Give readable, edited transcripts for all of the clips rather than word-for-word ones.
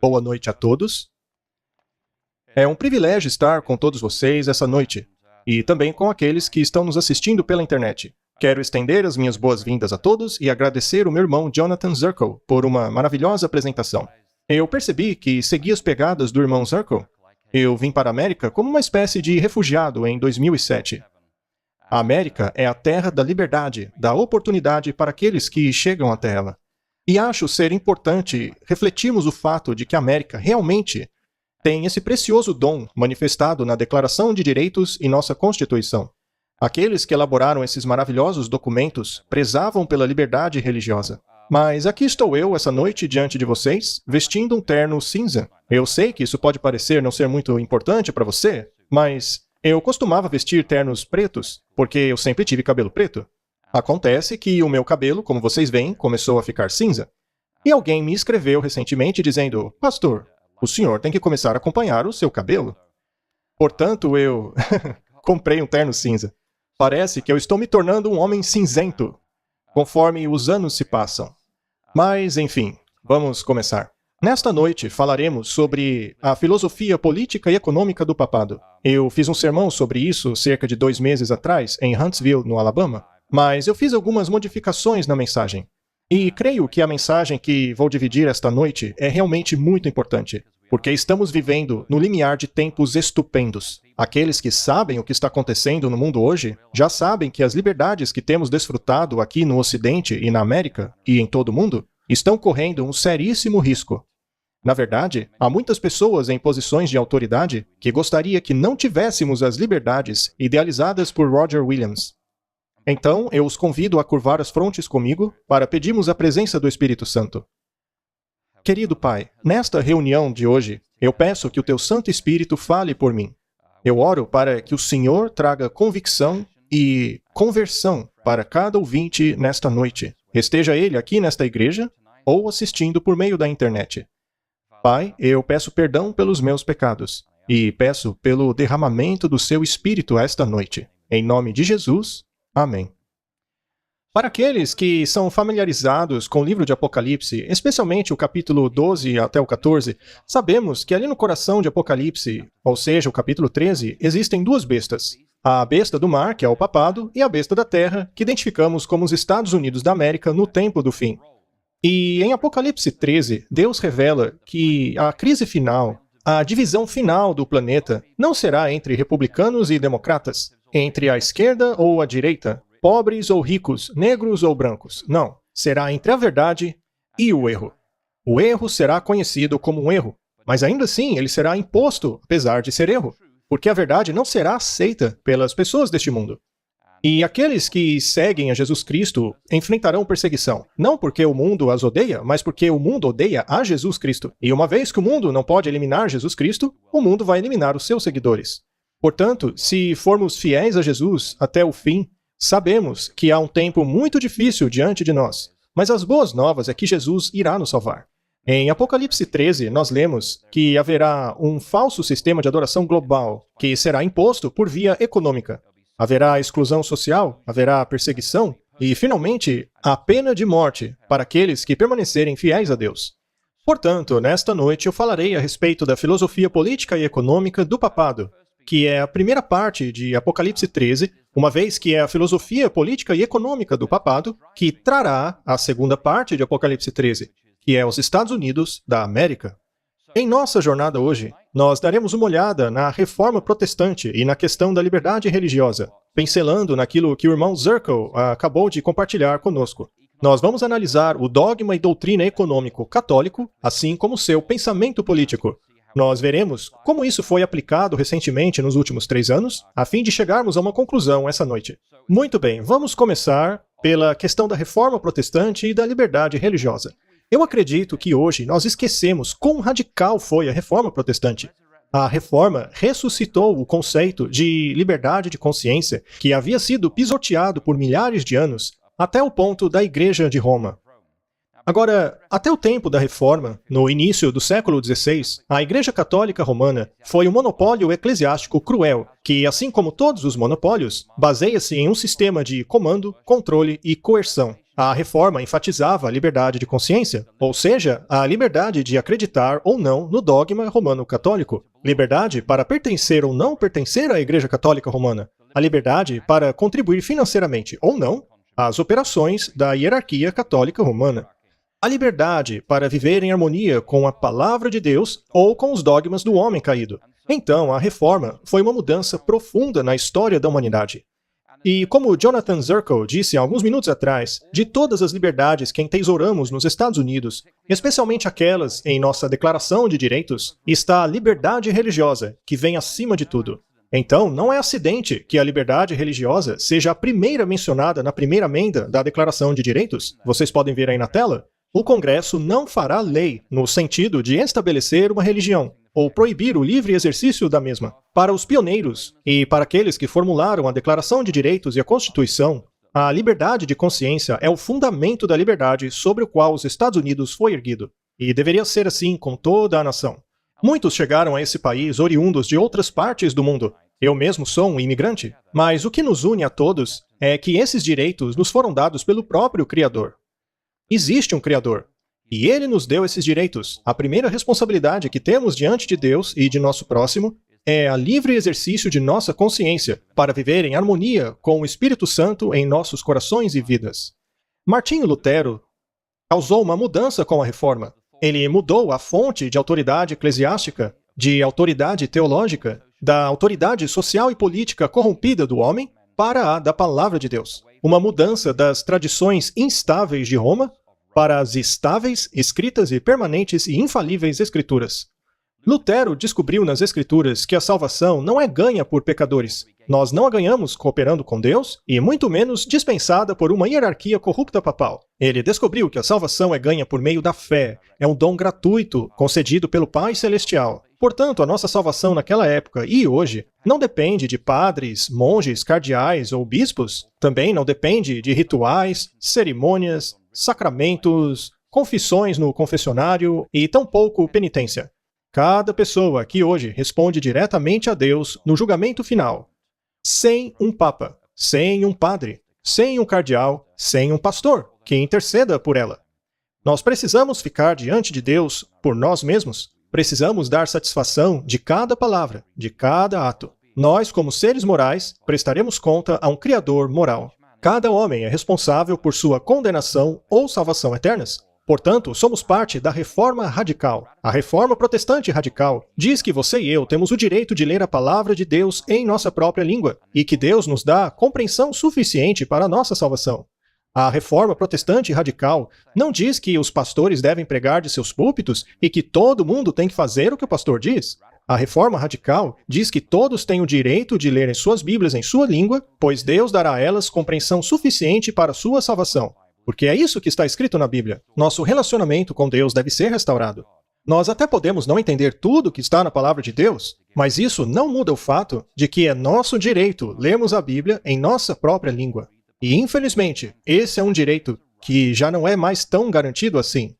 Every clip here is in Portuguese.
Boa noite a todos. É um privilégio estar com todos vocês essa noite, e também com aqueles que estão nos assistindo pela internet. Quero estender as minhas boas-vindas a todos e agradecer o meu irmão Jonathan Zirkle por uma maravilhosa apresentação. Eu percebi que segui as pegadas do irmão Zirkle. Eu vim para a América como uma espécie de refugiado em 2007. A América é a terra da liberdade, da oportunidade para aqueles que chegam até ela. E acho ser importante refletirmos o fato de que a América realmente tem esse precioso dom manifestado na Declaração de Direitos e nossa Constituição. Aqueles que elaboraram esses maravilhosos documentos prezavam pela liberdade religiosa. Mas aqui estou eu essa noite diante de vocês, vestindo um terno cinza. Eu sei que isso pode parecer não ser muito importante para você, mas eu costumava vestir ternos pretos, porque eu sempre tive cabelo preto. Acontece que o meu cabelo, como vocês veem, começou a ficar cinza. E alguém me escreveu recentemente dizendo: Pastor, o senhor tem que começar a acompanhar o seu cabelo. Portanto, eu comprei um terno cinza. Parece que eu estou me tornando um homem cinzento, conforme os anos se passam. Mas, enfim, vamos começar. Nesta noite falaremos sobre a filosofia política e econômica do papado. Eu fiz um sermão sobre isso cerca de 2 meses atrás, em Huntsville, no Alabama. Mas eu fiz algumas modificações na mensagem. E creio que a mensagem que vou dividir esta noite é realmente muito importante, porque estamos vivendo no limiar de tempos estupendos. Aqueles que sabem o que está acontecendo no mundo hoje já sabem que as liberdades que temos desfrutado aqui no Ocidente e na América e em todo o mundo estão correndo um seríssimo risco. Na verdade, há muitas pessoas em posições de autoridade que gostaria que não tivéssemos as liberdades idealizadas por Roger Williams. Então, eu os convido a curvar as frontes comigo para pedirmos a presença do Espírito Santo. Querido Pai, nesta reunião de hoje, eu peço que o Teu Santo Espírito fale por mim. Eu oro para que o Senhor traga convicção e conversão para cada ouvinte nesta noite, esteja ele aqui nesta igreja ou assistindo por meio da internet. Pai, eu peço perdão pelos meus pecados e peço pelo derramamento do Seu Espírito esta noite. Em nome de Jesus. Amém. Para aqueles que são familiarizados com o livro de Apocalipse, especialmente o capítulo 12 até o 14, sabemos que ali no coração de Apocalipse, ou seja, o capítulo 13, existem 2 bestas. A besta do mar, que é o papado, e a besta da terra, que identificamos como os Estados Unidos da América no tempo do fim. E em Apocalipse 13, Deus revela que a crise final, a divisão final do planeta, não será entre republicanos e democratas, entre a esquerda ou a direita, pobres ou ricos, negros ou brancos. Não. Será entre a verdade e o erro. O erro será conhecido como um erro, mas ainda assim ele será imposto, apesar de ser erro, porque a verdade não será aceita pelas pessoas deste mundo. E aqueles que seguem a Jesus Cristo enfrentarão perseguição, não porque o mundo as odeia, mas porque o mundo odeia a Jesus Cristo. E uma vez que o mundo não pode eliminar Jesus Cristo, o mundo vai eliminar os seus seguidores. Portanto, se formos fiéis a Jesus até o fim, sabemos que há um tempo muito difícil diante de nós, mas as boas novas é que Jesus irá nos salvar. Em Apocalipse 13, nós lemos que haverá um falso sistema de adoração global que será imposto por via econômica. Haverá exclusão social, haverá perseguição e, finalmente, a pena de morte para aqueles que permanecerem fiéis a Deus. Portanto, nesta noite eu falarei a respeito da filosofia política e econômica do papado, que é a primeira parte de Apocalipse 13, uma vez que é a filosofia política e econômica do papado, que trará a segunda parte de Apocalipse 13, que é os Estados Unidos da América. Em nossa jornada hoje, nós daremos uma olhada na reforma protestante e na questão da liberdade religiosa, pincelando naquilo que o irmão Zirkle acabou de compartilhar conosco. Nós vamos analisar o dogma e doutrina econômico católico, assim como seu pensamento político. Nós veremos como isso foi aplicado recentemente nos últimos 3 anos, a fim de chegarmos a uma conclusão essa noite. Muito bem, vamos começar pela questão da reforma protestante e da liberdade religiosa. Eu acredito que hoje nós esquecemos quão radical foi a reforma protestante. A reforma ressuscitou o conceito de liberdade de consciência que havia sido pisoteado por milhares de anos até o ponto da Igreja de Roma. Agora, até o tempo da Reforma, no início do século XVI, a Igreja Católica Romana foi um monopólio eclesiástico cruel, que, assim como todos os monopólios, baseia-se em um sistema de comando, controle e coerção. A Reforma enfatizava a liberdade de consciência, ou seja, a liberdade de acreditar ou não no dogma romano-católico, liberdade para pertencer ou não pertencer à Igreja Católica Romana, a liberdade para contribuir financeiramente ou não às operações da hierarquia católica romana, a liberdade para viver em harmonia com a palavra de Deus ou com os dogmas do homem caído. Então, a Reforma foi uma mudança profunda na história da humanidade. E como Jonathan Zirkle disse há alguns minutos atrás, de todas as liberdades que entesouramos nos Estados Unidos, especialmente aquelas em nossa Declaração de Direitos, está a liberdade religiosa, que vem acima de tudo. Então, não é acidente que a liberdade religiosa seja a primeira mencionada na primeira emenda da Declaração de Direitos. Vocês podem ver aí na tela. O Congresso não fará lei no sentido de estabelecer uma religião ou proibir o livre exercício da mesma. Para os pioneiros e para aqueles que formularam a Declaração de Direitos e a Constituição, a liberdade de consciência é o fundamento da liberdade sobre o qual os Estados Unidos foi erguido. E deveria ser assim com toda a nação. Muitos chegaram a esse país oriundos de outras partes do mundo. Eu mesmo sou um imigrante. Mas o que nos une a todos é que esses direitos nos foram dados pelo próprio Criador. Existe um Criador. E Ele nos deu esses direitos. A primeira responsabilidade que temos diante de Deus e de nosso próximo é a livre exercício de nossa consciência para viver em harmonia com o Espírito Santo em nossos corações e vidas. Martinho Lutero causou uma mudança com a Reforma. Ele mudou a fonte de autoridade eclesiástica, de autoridade teológica, da autoridade social e política corrompida do homem para a da Palavra de Deus. Uma mudança das tradições instáveis de Roma para as estáveis, escritas e permanentes e infalíveis Escrituras. Lutero descobriu nas Escrituras que a salvação não é ganha por pecadores. Nós não a ganhamos cooperando com Deus e muito menos dispensada por uma hierarquia corrupta papal. Ele descobriu que a salvação é ganha por meio da fé. É um dom gratuito concedido pelo Pai Celestial. Portanto, a nossa salvação naquela época e hoje não depende de padres, monges, cardeais ou bispos. Também não depende de rituais, cerimônias, sacramentos, confissões no confessionário e tampouco penitência. Cada pessoa aqui hoje responde diretamente a Deus no julgamento final, sem um papa, sem um padre, sem um cardeal, sem um pastor que interceda por ela. Nós precisamos ficar diante de Deus por nós mesmos. Precisamos dar satisfação de cada palavra, de cada ato. Nós, como seres morais, prestaremos conta a um Criador moral. Cada homem é responsável por sua condenação ou salvação eternas. Portanto, somos parte da Reforma Radical. A Reforma Protestante Radical diz que você e eu temos o direito de ler a palavra de Deus em nossa própria língua e que Deus nos dá compreensão suficiente para a nossa salvação. A Reforma Protestante Radical não diz que os pastores devem pregar de seus púlpitos e que todo mundo tem que fazer o que o pastor diz. A Reforma Radical diz que todos têm o direito de lerem suas Bíblias em sua língua, pois Deus dará a elas compreensão suficiente para a sua salvação. Porque é isso que está escrito na Bíblia. Nosso relacionamento com Deus deve ser restaurado. Nós até podemos não entender tudo que está na palavra de Deus, mas isso não muda o fato de que é nosso direito lermos a Bíblia em nossa própria língua. E, infelizmente, esse é um direito que já não é mais tão garantido assim.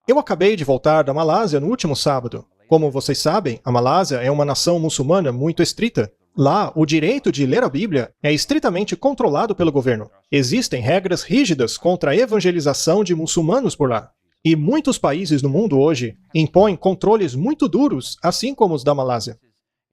Eu acabei de voltar da Malásia no último sábado. Como vocês sabem, a Malásia é uma nação muçulmana muito estrita. Lá, o direito de ler a Bíblia é estritamente controlado pelo governo. Existem regras rígidas contra a evangelização de muçulmanos por lá. E muitos países no mundo hoje impõem controles muito duros, assim como os da Malásia.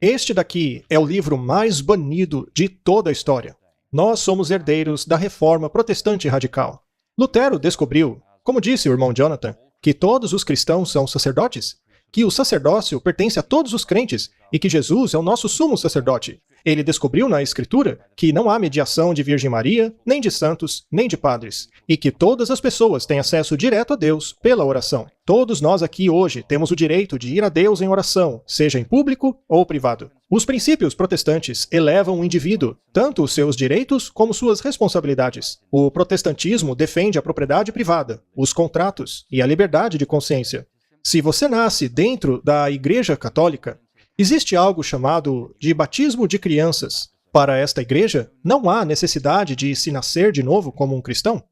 Este daqui é o livro mais banido de toda a história. Nós somos herdeiros da Reforma Protestante Radical. Lutero descobriu, como disse o irmão Jonathan, que todos os cristãos são sacerdotes, que o sacerdócio pertence a todos os crentes e que Jesus é o nosso sumo sacerdote. Ele descobriu na Escritura que não há mediação de Virgem Maria, nem de santos, nem de padres, e que todas as pessoas têm acesso direto a Deus pela oração. Todos nós aqui hoje temos o direito de ir a Deus em oração, seja em público ou privado. Os princípios protestantes elevam o indivíduo, tanto os seus direitos como suas responsabilidades. O protestantismo defende a propriedade privada, os contratos e a liberdade de consciência. Se você nasce dentro da Igreja Católica, existe algo chamado de batismo de crianças. Para esta igreja, não há necessidade de se nascer de novo como um cristão.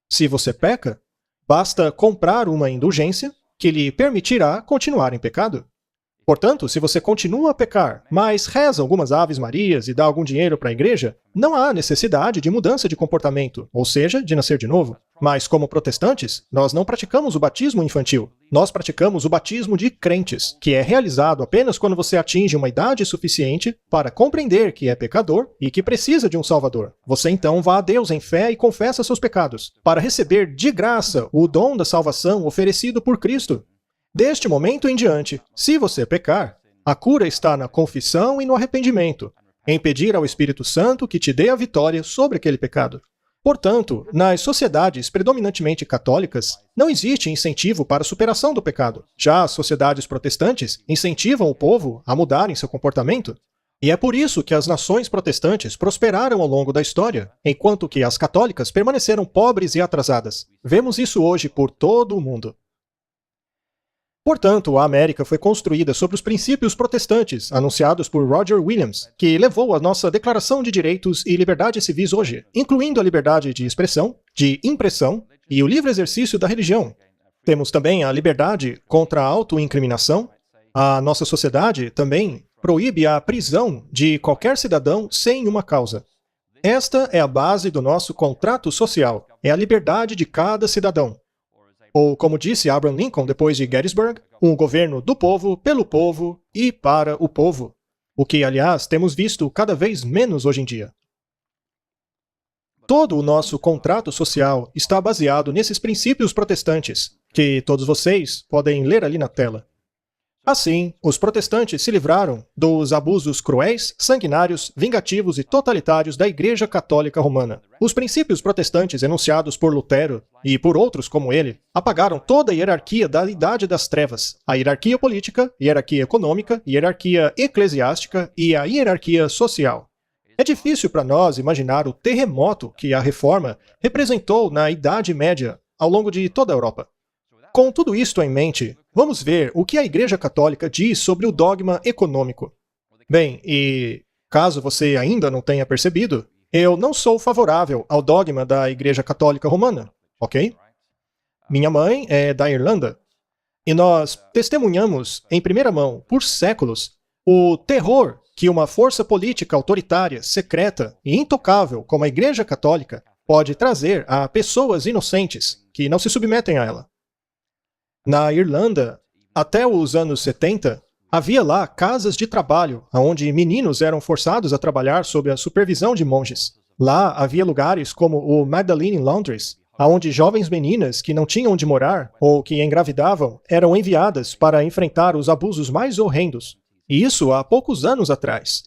Se você peca, basta comprar uma indulgência que lhe permitirá continuar em pecado. Portanto, se você continua a pecar, mas reza algumas Aves Marias e dá algum dinheiro para a igreja, não há necessidade de mudança de comportamento, ou seja, de nascer de novo. Mas, como protestantes, nós não praticamos o batismo infantil. Nós praticamos o batismo de crentes, que é realizado apenas quando você atinge uma idade suficiente para compreender que é pecador e que precisa de um Salvador. Você então vá a Deus em fé e confessa seus pecados, para receber de graça o dom da salvação oferecido por Cristo. Deste momento em diante, se você pecar, a cura está na confissão e no arrependimento, em pedir ao Espírito Santo que te dê a vitória sobre aquele pecado. Portanto, nas sociedades predominantemente católicas, não existe incentivo para a superação do pecado. Já as sociedades protestantes incentivam o povo a mudarem seu comportamento. E é por isso que as nações protestantes prosperaram ao longo da história, enquanto que as católicas permaneceram pobres e atrasadas. Vemos isso hoje por todo o mundo. Portanto, a América foi construída sobre os princípios protestantes, anunciados por Roger Williams, que levou à nossa Declaração de Direitos e Liberdades Civis hoje, incluindo a liberdade de expressão, de impressão e o livre exercício da religião. Temos também a liberdade contra a autoincriminação. A nossa sociedade também proíbe a prisão de qualquer cidadão sem uma causa. Esta é a base do nosso contrato social, é a liberdade de cada cidadão. Ou, como disse Abraham Lincoln depois de Gettysburg, um governo do povo, pelo povo e para o povo. O que, aliás, temos visto cada vez menos hoje em dia. Todo o nosso contrato social está baseado nesses princípios protestantes, que todos vocês podem ler ali na tela. Assim, os protestantes se livraram dos abusos cruéis, sanguinários, vingativos e totalitários da Igreja Católica Romana. Os princípios protestantes enunciados por Lutero e por outros como ele apagaram toda a hierarquia da Idade das Trevas, a hierarquia política, hierarquia econômica, hierarquia eclesiástica e a hierarquia social. É difícil para nós imaginar o terremoto que a Reforma representou na Idade Média ao longo de toda a Europa. Com tudo isto em mente, vamos ver o que a Igreja Católica diz sobre o dogma econômico. Bem, e caso você ainda não tenha percebido, eu não sou favorável ao dogma da Igreja Católica Romana, ok? Minha mãe é da Irlanda, e nós testemunhamos em primeira mão, por séculos, o terror que uma força política autoritária, secreta e intocável como a Igreja Católica pode trazer a pessoas inocentes que não se submetem a ela. Na Irlanda, até os anos 70, havia lá casas de trabalho, onde meninos eram forçados a trabalhar sob a supervisão de monges. Lá havia lugares como o Magdalene Laundries, onde jovens meninas que não tinham onde morar ou que engravidavam eram enviadas para enfrentar os abusos mais horrendos. E isso há poucos anos atrás.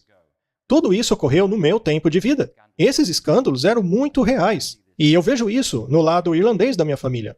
Tudo isso ocorreu no meu tempo de vida. Esses escândalos eram muito reais. E eu vejo isso no lado irlandês da minha família.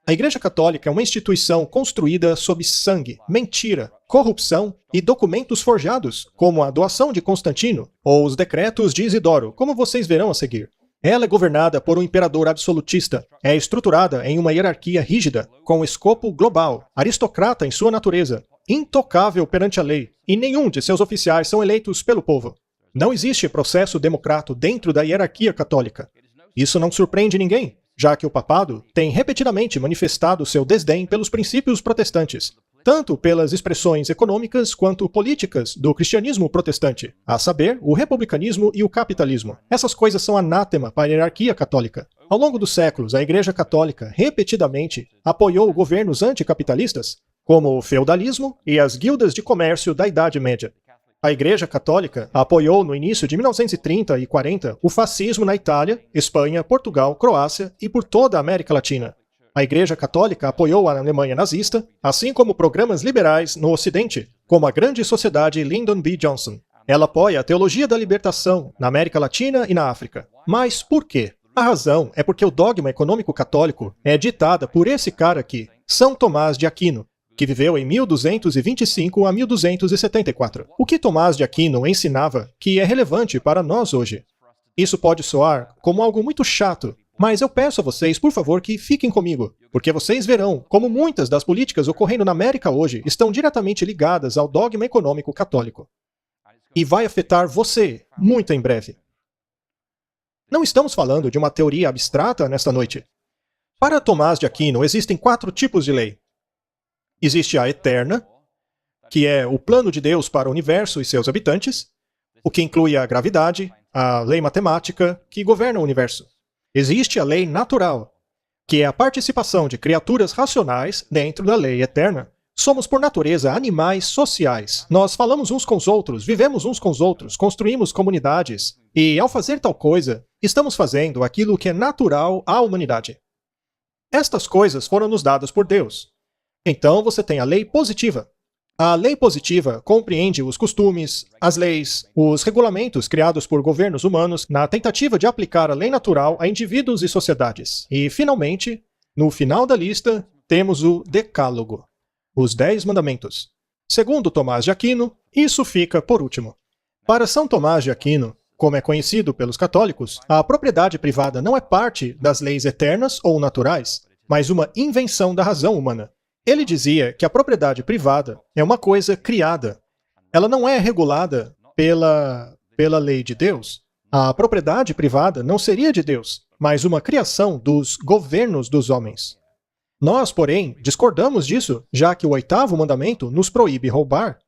A Igreja Católica é uma instituição construída sob sangue, mentira, corrupção e documentos forjados, como a doação de Constantino ou os decretos de Isidoro, como vocês verão a seguir. Ela é governada por um imperador absolutista, é estruturada em uma hierarquia rígida, com escopo global, aristocrata em sua natureza, intocável perante a lei, e nenhum de seus oficiais são eleitos pelo povo. Não existe processo democrático dentro da hierarquia católica. Isso não surpreende ninguém, já que o papado tem repetidamente manifestado seu desdém pelos princípios protestantes, tanto pelas expressões econômicas quanto políticas do cristianismo protestante, a saber, o republicanismo e o capitalismo. Essas coisas são anátema para a hierarquia católica. Ao longo dos séculos, a Igreja Católica repetidamente apoiou governos anticapitalistas, como o feudalismo e as guildas de comércio da Idade Média. A Igreja Católica apoiou no início de 1930 e 40 o fascismo na Itália, Espanha, Portugal, Croácia e por toda a América Latina. A Igreja Católica apoiou a Alemanha nazista, assim como programas liberais no Ocidente, como a Grande Sociedade Lyndon B. Johnson. Ela apoia a teologia da libertação na América Latina e na África. Mas por quê? A razão é porque o dogma econômico católico é ditada por esse cara aqui, São Tomás de Aquino, que viveu em 1225 a 1274. O que Tomás de Aquino ensinava que é relevante para nós hoje. Isso pode soar como algo muito chato, mas eu peço a vocês, por favor, que fiquem comigo, porque vocês verão como muitas das políticas ocorrendo na América hoje estão diretamente ligadas ao dogma econômico católico. E vai afetar você muito em breve. Não estamos falando de uma teoria abstrata nesta noite. Para Tomás de Aquino, existem 4 tipos de lei. Existe a eterna, que é o plano de Deus para o universo e seus habitantes, o que inclui a gravidade, a lei matemática que governa o universo. Existe a lei natural, que é a participação de criaturas racionais dentro da lei eterna. Somos, por natureza, animais sociais. Nós falamos uns com os outros, vivemos uns com os outros, construímos comunidades. E, ao fazer tal coisa, estamos fazendo aquilo que é natural à humanidade. Estas coisas foram nos dadas por Deus. Então, você tem a lei positiva. A lei positiva compreende os costumes, as leis, os regulamentos criados por governos humanos na tentativa de aplicar a lei natural a indivíduos e sociedades. E, finalmente, no final da lista, temos o Decálogo. Os 10 Mandamentos. Segundo Tomás de Aquino, isso fica por último. Para São Tomás de Aquino, como é conhecido pelos católicos, a propriedade privada não é parte das leis eternas ou naturais, mas uma invenção da razão humana. Ele dizia que a propriedade privada é uma coisa criada. Ela não é regulada pela lei de Deus. A propriedade privada não seria de Deus, mas uma criação dos governos dos homens. Nós, porém, discordamos disso, já que o 8º mandamento nos proíbe roubar.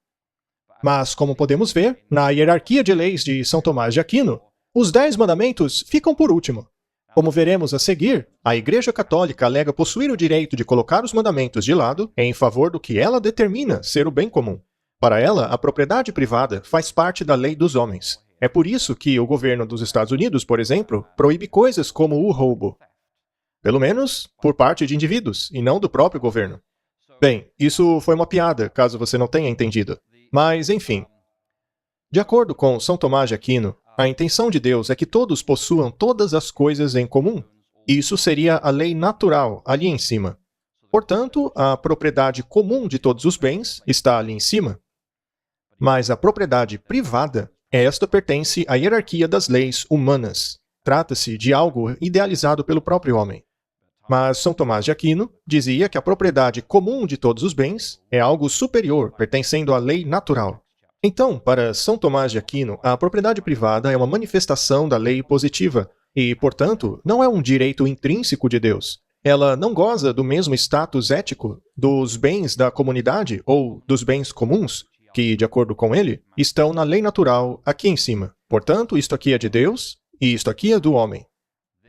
Mas, como podemos ver, na hierarquia de leis de São Tomás de Aquino, os 10 mandamentos ficam por último. Como veremos a seguir, a Igreja Católica alega possuir o direito de colocar os mandamentos de lado em favor do que ela determina ser o bem comum. Para ela, a propriedade privada faz parte da lei dos homens. É por isso que o governo dos Estados Unidos, por exemplo, proíbe coisas como o roubo. Pelo menos por parte de indivíduos, e não do próprio governo. Bem, isso foi uma piada, caso você não tenha entendido. Mas, enfim. De acordo com São Tomás de Aquino, a intenção de Deus é que todos possuam todas as coisas em comum. Isso seria a lei natural, ali em cima. Portanto, a propriedade comum de todos os bens está ali em cima. Mas a propriedade privada, esta pertence à hierarquia das leis humanas. Trata-se de algo idealizado pelo próprio homem. Mas São Tomás de Aquino dizia que a propriedade comum de todos os bens é algo superior, pertencendo à lei natural. Então, para São Tomás de Aquino, a propriedade privada é uma manifestação da lei positiva e, portanto, não é um direito intrínseco de Deus. Ela não goza do mesmo status ético dos bens da comunidade ou dos bens comuns, que, de acordo com ele, estão na lei natural aqui em cima. Portanto, isto aqui é de Deus e isto aqui é do homem.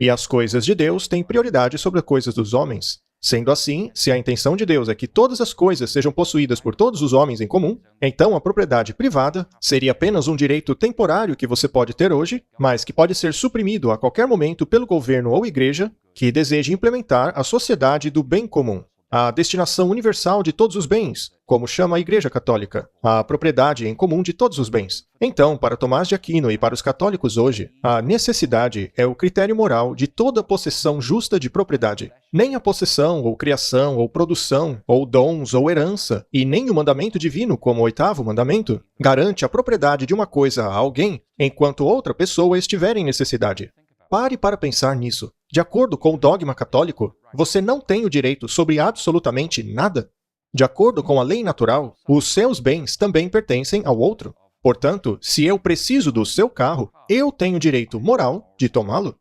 E as coisas de Deus têm prioridade sobre as coisas dos homens. Sendo assim, se a intenção de Deus é que todas as coisas sejam possuídas por todos os homens em comum, então a propriedade privada seria apenas um direito temporário que você pode ter hoje, mas que pode ser suprimido a qualquer momento pelo governo ou igreja que deseje implementar a sociedade do bem comum. A destinação universal de todos os bens, como chama a Igreja Católica, a propriedade em comum de todos os bens. Então, para Tomás de Aquino e para os católicos hoje, a necessidade é o critério moral de toda possessão justa de propriedade. Nem a possessão, ou criação, ou produção, ou dons, ou herança, e nem o mandamento divino, como o 8º mandamento, garante a propriedade de uma coisa a alguém, enquanto outra pessoa estiver em necessidade. Pare para pensar nisso. De acordo com o dogma católico, você não tem o direito sobre absolutamente nada. De acordo com a lei natural, os seus bens também pertencem ao outro. Portanto, se eu preciso do seu carro, eu tenho direito moral de tomá-lo.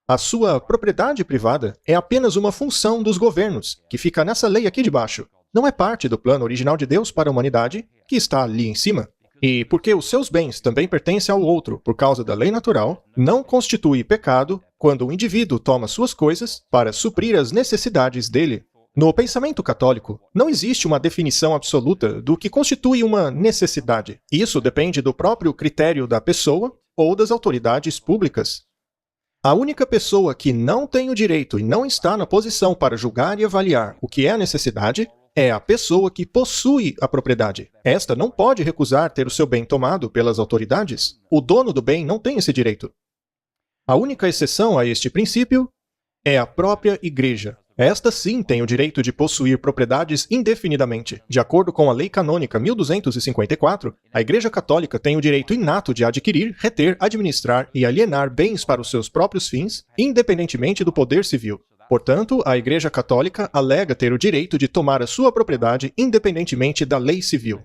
A sua propriedade privada é apenas uma função dos governos, que fica nessa lei aqui de baixo. Não é parte do plano original de Deus para a humanidade, que está ali em cima. E porque os seus bens também pertencem ao outro por causa da lei natural, não constitui pecado quando o indivíduo toma suas coisas para suprir as necessidades dele. No pensamento católico, não existe uma definição absoluta do que constitui uma necessidade. Isso depende do próprio critério da pessoa ou das autoridades públicas. A única pessoa que não tem o direito e não está na posição para julgar e avaliar o que é a necessidade é a pessoa que possui a propriedade. Esta não pode recusar ter o seu bem tomado pelas autoridades. O dono do bem não tem esse direito. A única exceção a este princípio é a própria Igreja. Esta sim tem o direito de possuir propriedades indefinidamente. De acordo com a Lei Canônica 1254, a Igreja Católica tem o direito inato de adquirir, reter, administrar e alienar bens para os seus próprios fins, independentemente do poder civil. Portanto, a Igreja Católica alega ter o direito de tomar a sua propriedade independentemente da lei civil.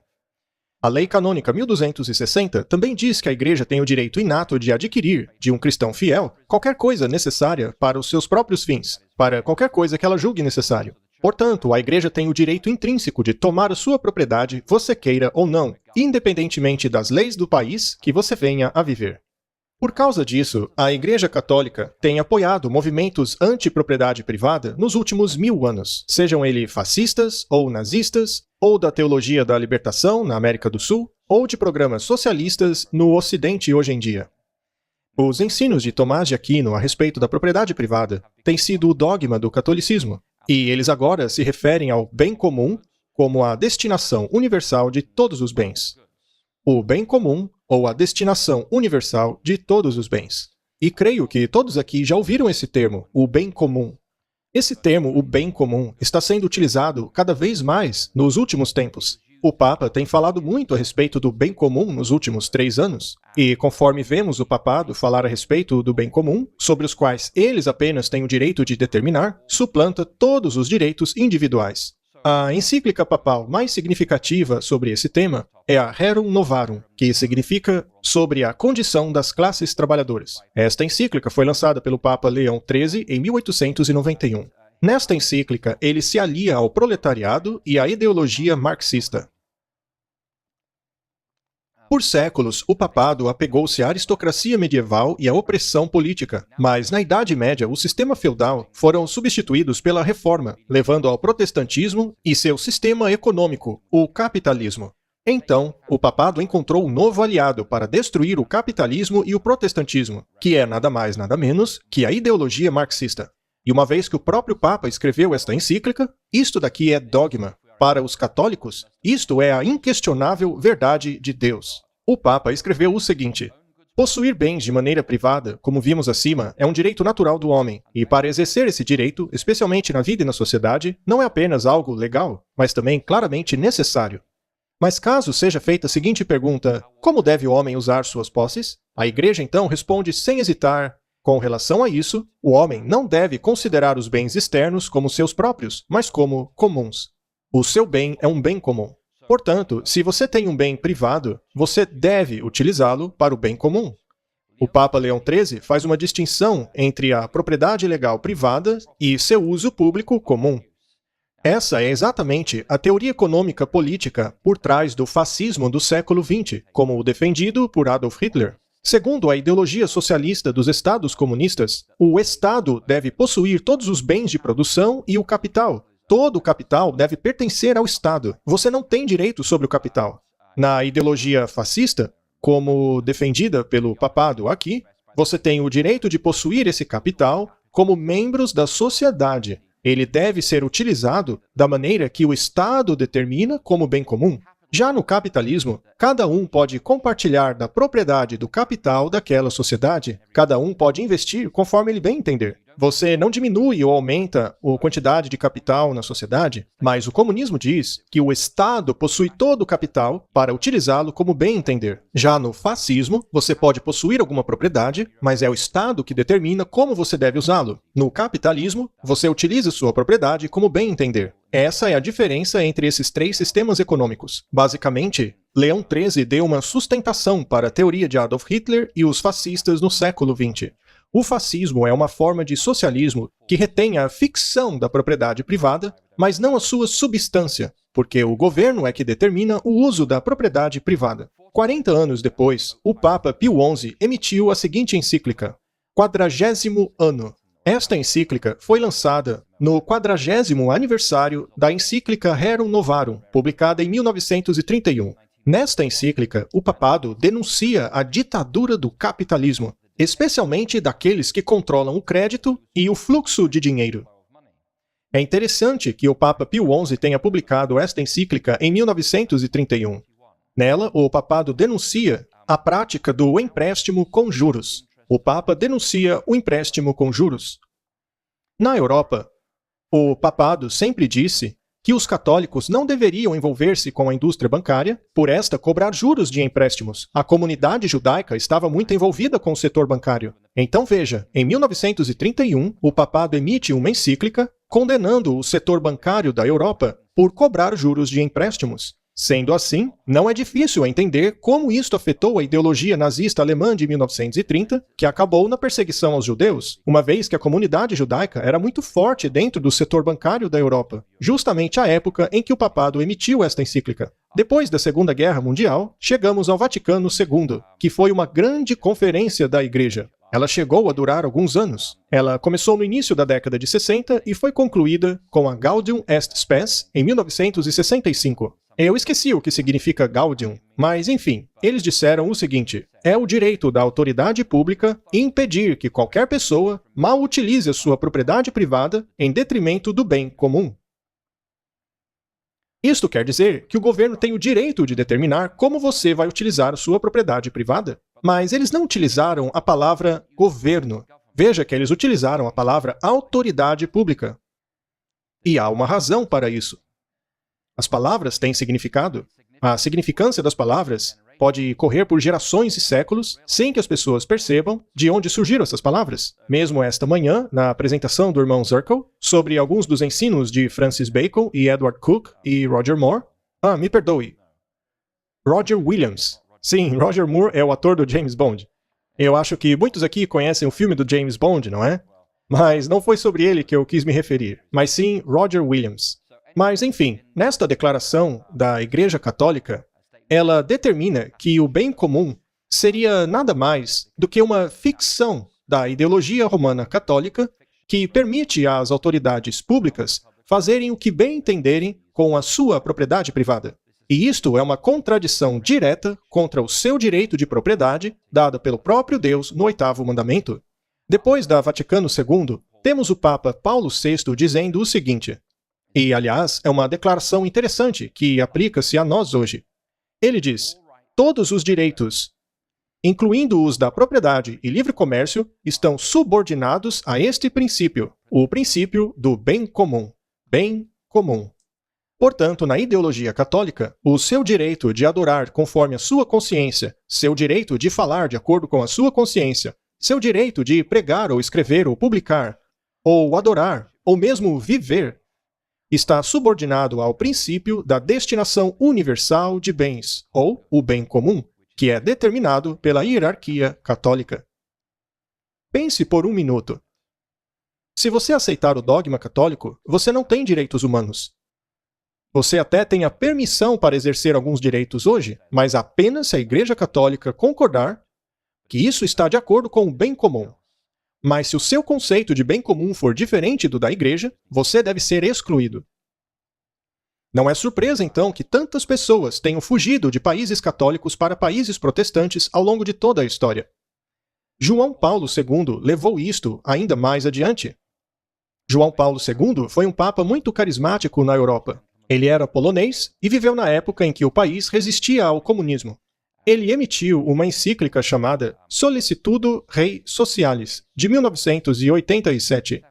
A Lei Canônica 1260 também diz que a Igreja tem o direito inato de adquirir, de um cristão fiel, qualquer coisa necessária para os seus próprios fins, para qualquer coisa que ela julgue necessário. Portanto, a Igreja tem o direito intrínseco de tomar a sua propriedade, você queira ou não, independentemente das leis do país que você venha a viver. Por causa disso, a Igreja Católica tem apoiado movimentos anti-propriedade privada nos últimos 1000 anos, sejam eles fascistas ou nazistas, ou da teologia da libertação na América do Sul, ou de programas socialistas no Ocidente hoje em dia. Os ensinos de Tomás de Aquino a respeito da propriedade privada têm sido o dogma do catolicismo, e eles agora se referem ao bem comum como a destinação universal de todos os bens. O bem comum ou a destinação universal de todos os bens. E creio que todos aqui já ouviram esse termo, o bem comum. Esse termo, o bem comum, está sendo utilizado cada vez mais nos últimos tempos. O Papa tem falado muito a respeito do bem comum nos últimos 3 anos, e conforme vemos o papado falar a respeito do bem comum, sobre os quais eles apenas têm o direito de determinar, suplanta todos os direitos individuais. A encíclica papal mais significativa sobre esse tema é a Rerum Novarum, que significa sobre a condição das classes trabalhadoras. Esta encíclica foi lançada pelo Papa Leão XIII em 1891. Nesta encíclica, ele se alia ao proletariado e à ideologia marxista. Por séculos, o papado apegou-se à aristocracia medieval e à opressão política, mas na Idade Média o sistema feudal foram substituídos pela Reforma, levando ao protestantismo e seu sistema econômico, o capitalismo. Então, o papado encontrou um novo aliado para destruir o capitalismo e o protestantismo, que é nada mais nada menos que a ideologia marxista. E uma vez que o próprio Papa escreveu esta encíclica, isto daqui é dogma. Para os católicos, isto é a inquestionável verdade de Deus. O Papa escreveu o seguinte: possuir bens de maneira privada, como vimos acima, é um direito natural do homem, e para exercer esse direito, especialmente na vida e na sociedade, não é apenas algo legal, mas também claramente necessário. Mas caso seja feita a seguinte pergunta: como deve o homem usar suas posses? A Igreja então responde sem hesitar: com relação a isso, o homem não deve considerar os bens externos como seus próprios, mas como comuns. O seu bem é um bem comum. Portanto, se você tem um bem privado, você deve utilizá-lo para o bem comum. O Papa Leão XIII faz uma distinção entre a propriedade legal privada e seu uso público comum. Essa é exatamente a teoria econômica política por trás do fascismo do século XX, como defendido por Adolf Hitler. Segundo a ideologia socialista dos Estados comunistas, o Estado deve possuir todos os bens de produção e o capital. Todo o capital deve pertencer ao Estado. Você não tem direito sobre o capital. Na ideologia fascista, como defendida pelo papado aqui, você tem o direito de possuir esse capital como membros da sociedade. Ele deve ser utilizado da maneira que o Estado determina como bem comum. Já no capitalismo, cada um pode compartilhar da propriedade do capital daquela sociedade. Cada um pode investir conforme ele bem entender. Você não diminui ou aumenta a quantidade de capital na sociedade, mas o comunismo diz que o Estado possui todo o capital para utilizá-lo como bem entender. Já no fascismo, você pode possuir alguma propriedade, mas é o Estado que determina como você deve usá-lo. No capitalismo, você utiliza sua propriedade como bem entender. Essa é a diferença entre esses 3 sistemas econômicos. Basicamente, Leão XIII deu uma sustentação para a teoria de Adolf Hitler e os fascistas no século XX. O fascismo é uma forma de socialismo que retém a ficção da propriedade privada, mas não a sua substância, porque o governo é que determina o uso da propriedade privada. 40 anos depois, o Papa Pio XI emitiu a seguinte encíclica, 40º ano. Esta encíclica foi lançada no 40º aniversário da encíclica Rerum Novarum, publicada em 1931. Nesta encíclica, o papado denuncia a ditadura do capitalismo, especialmente daqueles que controlam o crédito e o fluxo de dinheiro. É interessante que o Papa Pio XI tenha publicado esta encíclica em 1931. Nela, o papado denuncia a prática do empréstimo com juros. O Papa denuncia o empréstimo com juros. Na Europa, o papado sempre disse que os católicos não deveriam envolver-se com a indústria bancária, por esta cobrar juros de empréstimos. A comunidade judaica estava muito envolvida com o setor bancário. Então veja, em 1931, o papado emite uma encíclica condenando o setor bancário da Europa por cobrar juros de empréstimos. Sendo assim, não é difícil entender como isto afetou a ideologia nazista alemã de 1930, que acabou na perseguição aos judeus, uma vez que a comunidade judaica era muito forte dentro do setor bancário da Europa, justamente a época em que o papado emitiu esta encíclica. Depois da Segunda Guerra Mundial, chegamos ao Vaticano II, que foi uma grande conferência da Igreja. Ela chegou a durar alguns anos. Ela começou no início da década de 60 e foi concluída com a Gaudium et Spes em 1965. Eu esqueci o que significa Gaudium, mas enfim, eles disseram o seguinte: é o direito da autoridade pública impedir que qualquer pessoa mal utilize a sua propriedade privada em detrimento do bem comum. Isto quer dizer que o governo tem o direito de determinar como você vai utilizar a sua propriedade privada. Mas eles não utilizaram a palavra governo. Veja que eles utilizaram a palavra autoridade pública. E há uma razão para isso. As palavras têm significado. A significância das palavras pode correr por gerações e séculos sem que as pessoas percebam de onde surgiram essas palavras. Mesmo esta manhã, na apresentação do irmão Zirkle, sobre alguns dos ensinos de Francis Bacon e Edward Cook e Roger Moore. Me perdoe. Roger Williams. Sim, Roger Moore é o ator do James Bond. Eu acho que muitos aqui conhecem o filme do James Bond, não é? Mas não foi sobre ele que eu quis me referir, mas sim Roger Williams. Mas, enfim, nesta declaração da Igreja Católica, ela determina que o bem comum seria nada mais do que uma ficção da ideologia romana católica que permite às autoridades públicas fazerem o que bem entenderem com a sua propriedade privada. E isto é uma contradição direta contra o seu direito de propriedade, dada pelo próprio Deus no 8º mandamento. Depois da Vaticano II, temos o Papa Paulo VI dizendo o seguinte, e, aliás, é uma declaração interessante que aplica-se a nós hoje. Ele diz: todos os direitos, incluindo os da propriedade e livre comércio, estão subordinados a este princípio, o princípio do bem comum. Bem comum. Portanto, na ideologia católica, o seu direito de adorar conforme a sua consciência, seu direito de falar de acordo com a sua consciência, seu direito de pregar ou escrever ou publicar, ou adorar, ou mesmo viver, está subordinado ao princípio da destinação universal de bens, ou o bem comum, que é determinado pela hierarquia católica. Pense por um minuto. Se você aceitar o dogma católico, você não tem direitos humanos. Você até tem a permissão para exercer alguns direitos hoje, mas apenas se a Igreja Católica concordar que isso está de acordo com o bem comum. Mas se o seu conceito de bem comum for diferente do da Igreja, você deve ser excluído. Não é surpresa, então, que tantas pessoas tenham fugido de países católicos para países protestantes ao longo de toda a história. João Paulo II levou isto ainda mais adiante. João Paulo II foi um papa muito carismático na Europa. Ele era polonês e viveu na época em que o país resistia ao comunismo. Ele emitiu uma encíclica chamada Sollicitudo Rei Socialis, de 1987.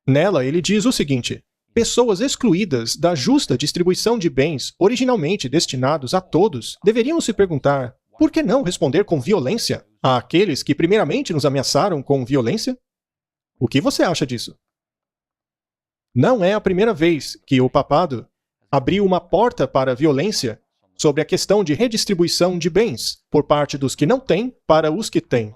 Nela, ele diz o seguinte: pessoas excluídas da justa distribuição de bens originalmente destinados a todos deveriam se perguntar: por que não responder com violência àqueles que primeiramente nos ameaçaram com violência? O que você acha disso? Não é a primeira vez que o papado abriu uma porta para a violência sobre a questão de redistribuição de bens por parte dos que não têm para os que têm.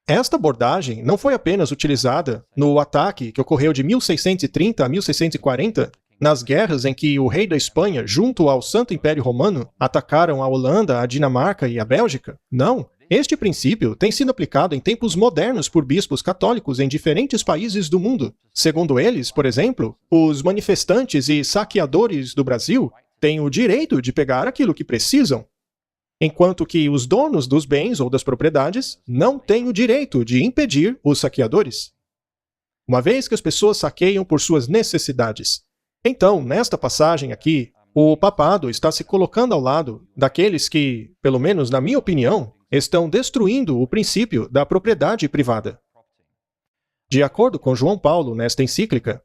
Esta abordagem não foi apenas utilizada no ataque que ocorreu de 1630 a 1640, nas guerras em que o rei da Espanha, junto ao Santo Império Romano, atacaram a Holanda, a Dinamarca e a Bélgica. Não. Este princípio tem sido aplicado em tempos modernos por bispos católicos em diferentes países do mundo. Segundo eles, por exemplo, os manifestantes e saqueadores do Brasil têm o direito de pegar aquilo que precisam, enquanto que os donos dos bens ou das propriedades não têm o direito de impedir os saqueadores, uma vez que as pessoas saqueiam por suas necessidades. Então, nesta passagem aqui, o papado está se colocando ao lado daqueles que, pelo menos na minha opinião, estão destruindo o princípio da propriedade privada. De acordo com João Paulo nesta encíclica,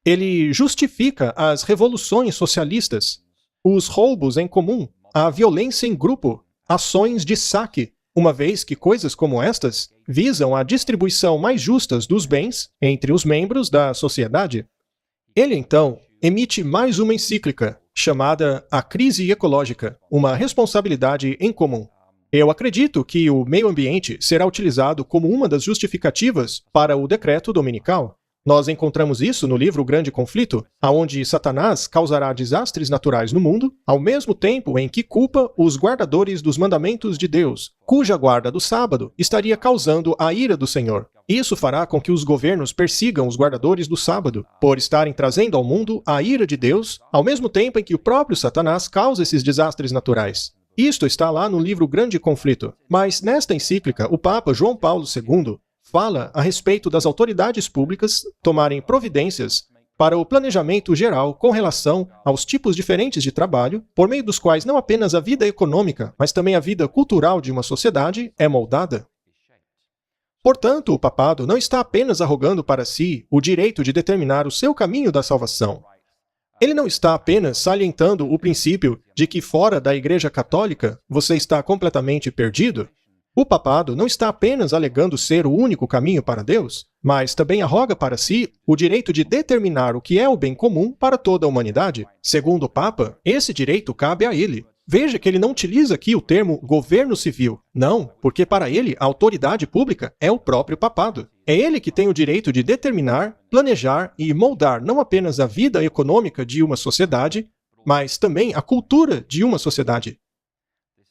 ele justifica as revoluções socialistas, os roubos em comum, a violência em grupo, ações de saque, uma vez que coisas como estas visam a distribuição mais justa dos bens entre os membros da sociedade. Ele, então, emite mais uma encíclica, chamada A Crise Ecológica, uma responsabilidade em comum. Eu acredito que o meio ambiente será utilizado como uma das justificativas para o decreto dominical. Nós encontramos isso no livro Grande Conflito, onde Satanás causará desastres naturais no mundo, ao mesmo tempo em que culpa os guardadores dos mandamentos de Deus, cuja guarda do sábado estaria causando a ira do Senhor. Isso fará com que os governos persigam os guardadores do sábado, por estarem trazendo ao mundo a ira de Deus, ao mesmo tempo em que o próprio Satanás causa esses desastres naturais. Isto está lá no livro Grande Conflito. Mas nesta encíclica, o Papa João Paulo II fala a respeito das autoridades públicas tomarem providências para o planejamento geral com relação aos tipos diferentes de trabalho, por meio dos quais não apenas a vida econômica, mas também a vida cultural de uma sociedade é moldada. Portanto, o papado não está apenas arrogando para si o direito de determinar o seu caminho da salvação. Ele não está apenas salientando o princípio de que fora da Igreja Católica você está completamente perdido. O papado não está apenas alegando ser o único caminho para Deus, mas também arroga para si o direito de determinar o que é o bem comum para toda a humanidade. Segundo o Papa, esse direito cabe a ele. Veja que ele não utiliza aqui o termo governo civil. Não, porque para ele a autoridade pública é o próprio papado. É ele que tem o direito de determinar, planejar e moldar não apenas a vida econômica de uma sociedade, mas também a cultura de uma sociedade.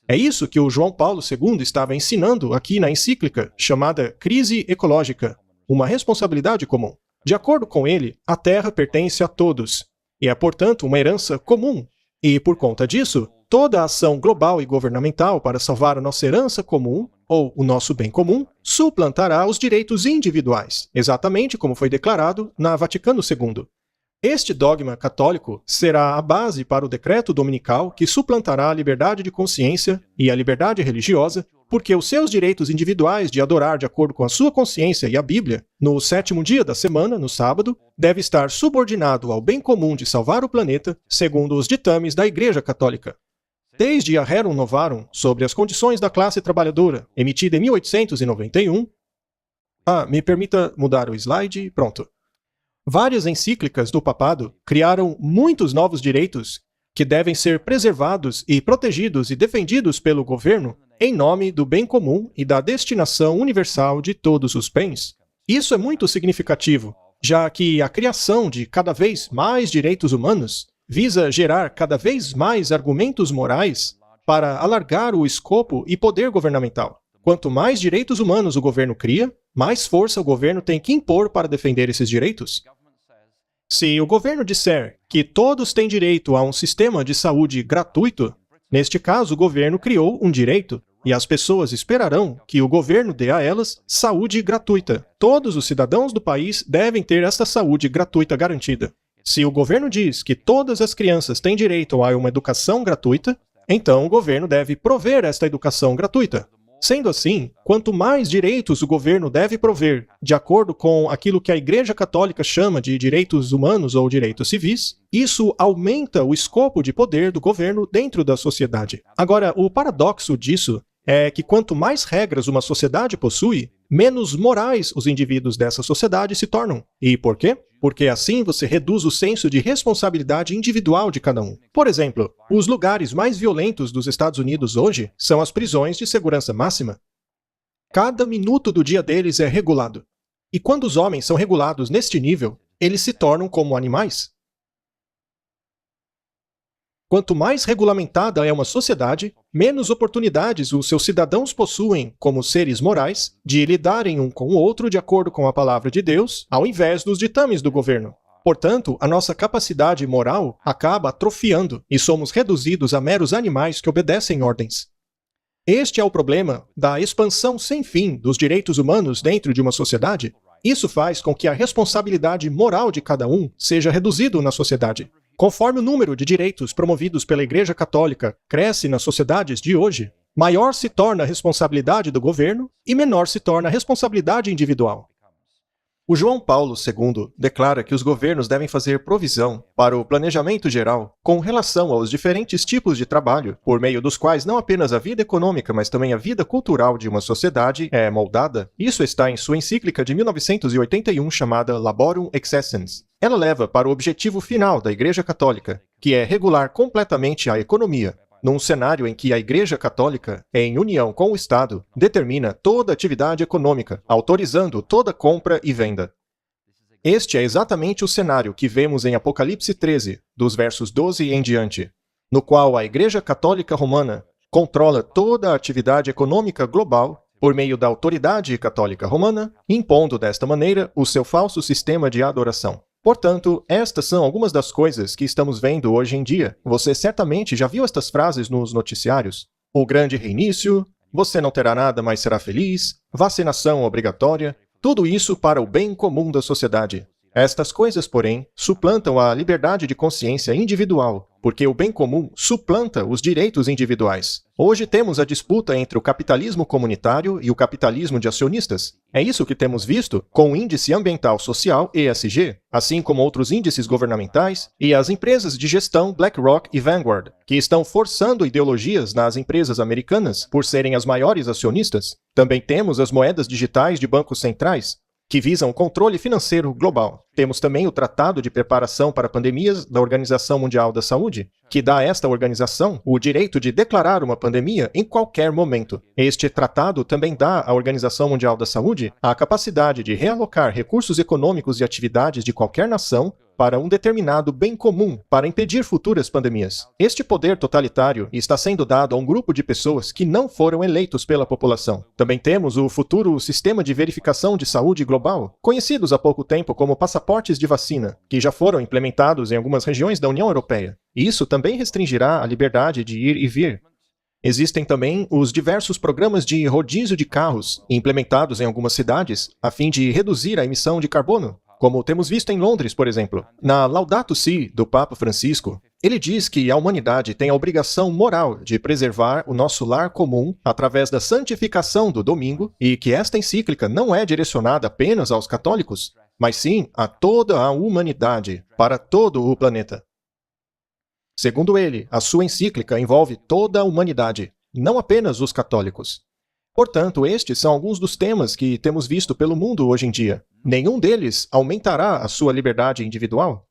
É isso que o João Paulo II estava ensinando aqui na encíclica, chamada Crise Ecológica, uma responsabilidade comum. De acordo com ele, a Terra pertence a todos, e é, portanto, uma herança comum. E, por conta disso, toda a ação global e governamental para salvar a nossa herança comum, ou o nosso bem comum, suplantará os direitos individuais, exatamente como foi declarado na Vaticano II. Este dogma católico será a base para o decreto dominical que suplantará a liberdade de consciência e a liberdade religiosa, porque os seus direitos individuais de adorar de acordo com a sua consciência e a Bíblia, no 7º dia da semana, no sábado, deve estar subordinado ao bem comum de salvar o planeta, segundo os ditames da Igreja Católica. Desde a Rerum Novarum sobre as condições da classe trabalhadora, emitida em 1891... me permita mudar o slide, pronto. Várias encíclicas do papado criaram muitos novos direitos que devem ser preservados e protegidos e defendidos pelo governo em nome do bem comum e da destinação universal de todos os bens. Isso é muito significativo, já que a criação de cada vez mais direitos humanos visa gerar cada vez mais argumentos morais para alargar o escopo e poder governamental. Quanto mais direitos humanos o governo cria, mais força o governo tem que impor para defender esses direitos. Se o governo disser que todos têm direito a um sistema de saúde gratuito, neste caso o governo criou um direito, e as pessoas esperarão que o governo dê a elas saúde gratuita. Todos os cidadãos do país devem ter esta saúde gratuita garantida. Se o governo diz que todas as crianças têm direito a uma educação gratuita, então o governo deve prover esta educação gratuita. Sendo assim, quanto mais direitos o governo deve prover, de acordo com aquilo que a Igreja Católica chama de direitos humanos ou direitos civis, isso aumenta o escopo de poder do governo dentro da sociedade. Agora, o paradoxo disso é que quanto mais regras uma sociedade possui, menos morais os indivíduos dessa sociedade se tornam. E por quê? Porque assim você reduz o senso de responsabilidade individual de cada um. Por exemplo, os lugares mais violentos dos Estados Unidos hoje são as prisões de segurança máxima. Cada minuto do dia deles é regulado. E quando os homens são regulados neste nível, eles se tornam como animais. Quanto mais regulamentada é uma sociedade, menos oportunidades os seus cidadãos possuem, como seres morais, de lidarem um com o outro de acordo com a palavra de Deus, ao invés dos ditames do governo. Portanto, a nossa capacidade moral acaba atrofiando e somos reduzidos a meros animais que obedecem ordens. Este é o problema da expansão sem fim dos direitos humanos dentro de uma sociedade. Isso faz com que a responsabilidade moral de cada um seja reduzido na sociedade. Conforme o número de direitos promovidos pela Igreja Católica cresce nas sociedades de hoje, maior se torna a responsabilidade do governo e menor se torna a responsabilidade individual. O João Paulo II declara que os governos devem fazer provisão para o planejamento geral com relação aos diferentes tipos de trabalho, por meio dos quais não apenas a vida econômica, mas também a vida cultural de uma sociedade é moldada. Isso está em sua encíclica de 1981 chamada Laborum Excessens. Ela leva para o objetivo final da Igreja Católica, que é regular completamente a economia, num cenário em que a Igreja Católica, em união com o Estado, determina toda atividade econômica, autorizando toda compra e venda. Este é exatamente o cenário que vemos em Apocalipse 13, dos versos 12 em diante, no qual a Igreja Católica Romana controla toda a atividade econômica global por meio da autoridade católica romana, impondo desta maneira o seu falso sistema de adoração. Portanto, estas são algumas das coisas que estamos vendo hoje em dia. Você certamente já viu estas frases nos noticiários. O grande reinício, você não terá nada, mas será feliz, vacinação obrigatória, tudo isso para o bem comum da sociedade. Estas coisas, porém, suplantam a liberdade de consciência individual, porque o bem comum suplanta os direitos individuais. Hoje temos a disputa entre o capitalismo comunitário e o capitalismo de acionistas. É isso que temos visto com o Índice Ambiental Social, ESG, assim como outros índices governamentais, e as empresas de gestão BlackRock e Vanguard, que estão forçando ideologias nas empresas americanas por serem as maiores acionistas. Também temos as moedas digitais de bancos centrais, que visam o controle financeiro global. Temos também o Tratado de Preparação para Pandemias da Organização Mundial da Saúde, que dá a esta organização o direito de declarar uma pandemia em qualquer momento. Este tratado também dá à Organização Mundial da Saúde a capacidade de realocar recursos econômicos e atividades de qualquer nação para um determinado bem comum para impedir futuras pandemias. Este poder totalitário está sendo dado a um grupo de pessoas que não foram eleitos pela população. Também temos o futuro Sistema de Verificação de Saúde Global, conhecidos há pouco tempo como passaportes de vacina, que já foram implementados em algumas regiões da União Europeia. Isso também restringirá a liberdade de ir e vir. Existem também os diversos programas de rodízio de carros, implementados em algumas cidades, a fim de reduzir a emissão de carbono, como temos visto em Londres, por exemplo. Na Laudato Si, do Papa Francisco, ele diz que a humanidade tem a obrigação moral de preservar o nosso lar comum através da santificação do domingo e que esta encíclica não é direcionada apenas aos católicos, mas sim a toda a humanidade, para todo o planeta. Segundo ele, a sua encíclica envolve toda a humanidade, não apenas os católicos. Portanto, estes são alguns dos temas que temos visto pelo mundo hoje em dia. Nenhum deles aumentará a sua liberdade individual.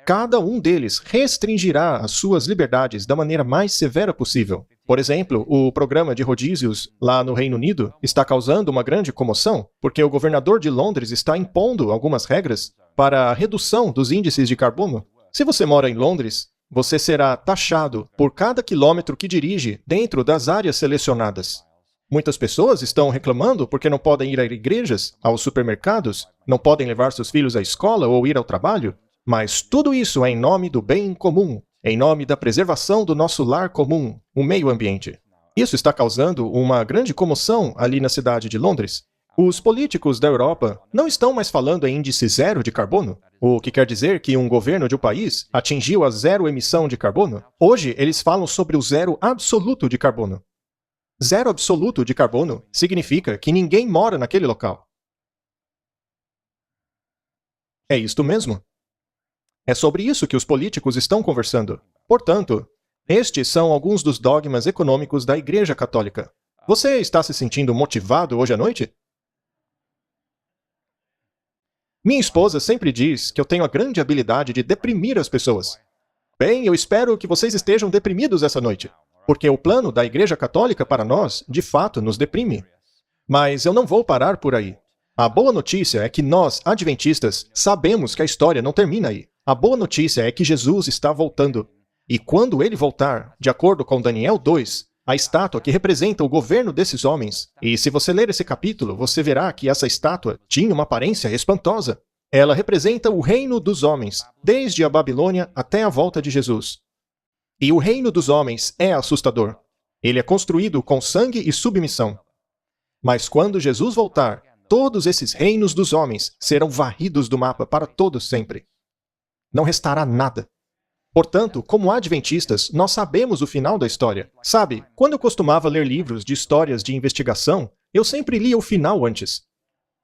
Cada um deles restringirá as suas liberdades da maneira mais severa possível. Por exemplo, o programa de rodízios lá no Reino Unido está causando uma grande comoção, porque o governador de Londres está impondo algumas regras para a redução dos índices de carbono. Se você mora em Londres, você será taxado por cada quilômetro que dirige dentro das áreas selecionadas. Muitas pessoas estão reclamando porque não podem ir a igrejas, aos supermercados, não podem levar seus filhos à escola ou ir ao trabalho, mas tudo isso é em nome do bem comum, em nome da preservação do nosso lar comum, o meio ambiente. Isso está causando uma grande comoção ali na cidade de Londres. Os políticos da Europa não estão mais falando em índice zero de carbono, o que quer dizer que um governo de um país atingiu a zero emissão de carbono. Hoje, eles falam sobre o zero absoluto de carbono. Zero absoluto de carbono significa que ninguém mora naquele local. É isto mesmo. É sobre isso que os políticos estão conversando. Portanto, estes são alguns dos dogmas econômicos da Igreja Católica. Você está se sentindo motivado hoje à noite? Minha esposa sempre diz que eu tenho a grande habilidade de deprimir as pessoas. Bem, eu espero que vocês estejam deprimidos essa noite, porque o plano da Igreja Católica para nós, de fato, nos deprime. Mas eu não vou parar por aí. A boa notícia é que nós, adventistas, sabemos que a história não termina aí. A boa notícia é que Jesus está voltando. E quando ele voltar, de acordo com Daniel 2, a estátua que representa o governo desses homens, e se você ler esse capítulo, você verá que essa estátua tinha uma aparência espantosa. Ela representa o reino dos homens, desde a Babilônia até a volta de Jesus. E o reino dos homens é assustador. Ele é construído com sangue e submissão. Mas quando Jesus voltar, todos esses reinos dos homens serão varridos do mapa para todos sempre. Não restará nada. Portanto, como adventistas, nós sabemos o final da história. Sabe, quando eu costumava ler livros de histórias de investigação, eu sempre lia o final antes.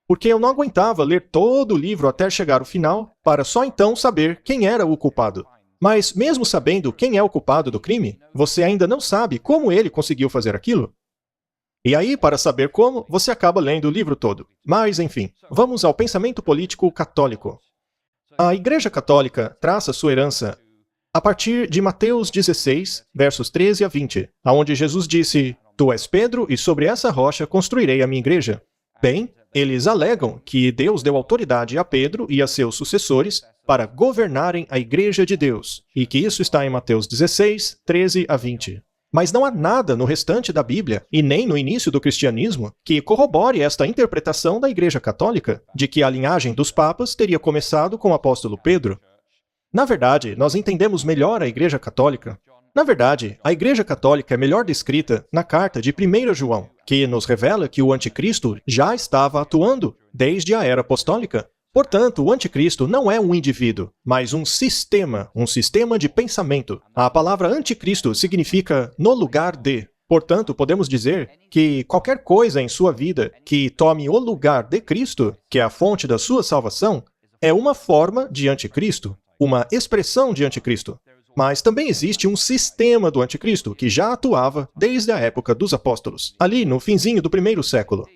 porque eu não aguentava ler todo o livro até chegar ao final, para só então saber quem era o culpado. Mas mesmo sabendo quem é o culpado do crime, você ainda não sabe como ele conseguiu fazer aquilo. E aí, para saber como, você acaba lendo o livro todo. Mas, enfim, vamos ao pensamento político católico. A Igreja Católica traça sua herança a partir de Mateus 16, versos 13 a 20, onde Jesus disse: Tu és Pedro, e sobre essa rocha construirei a minha igreja. Bem, eles alegam que Deus deu autoridade a Pedro e a seus sucessores para governarem a igreja de Deus, e que isso está em Mateus 16, 13 a 20. Mas não há nada no restante da Bíblia, e nem no início do cristianismo, que corrobore esta interpretação da Igreja Católica, de que a linhagem dos papas teria começado com o apóstolo Pedro. Na verdade, nós entendemos melhor a Igreja Católica. Na verdade, a Igreja Católica é melhor descrita na carta de 1 João, que nos revela que o anticristo já estava atuando desde a era apostólica. Portanto, o anticristo não é um indivíduo, mas um sistema de pensamento. A palavra anticristo significa no lugar de. Portanto, podemos dizer que qualquer coisa em sua vida que tome o lugar de Cristo, que é a fonte da sua salvação, é uma forma de anticristo, uma expressão de anticristo. Mas também existe um sistema do anticristo que já atuava desde a época dos apóstolos, ali no finzinho do 1º século.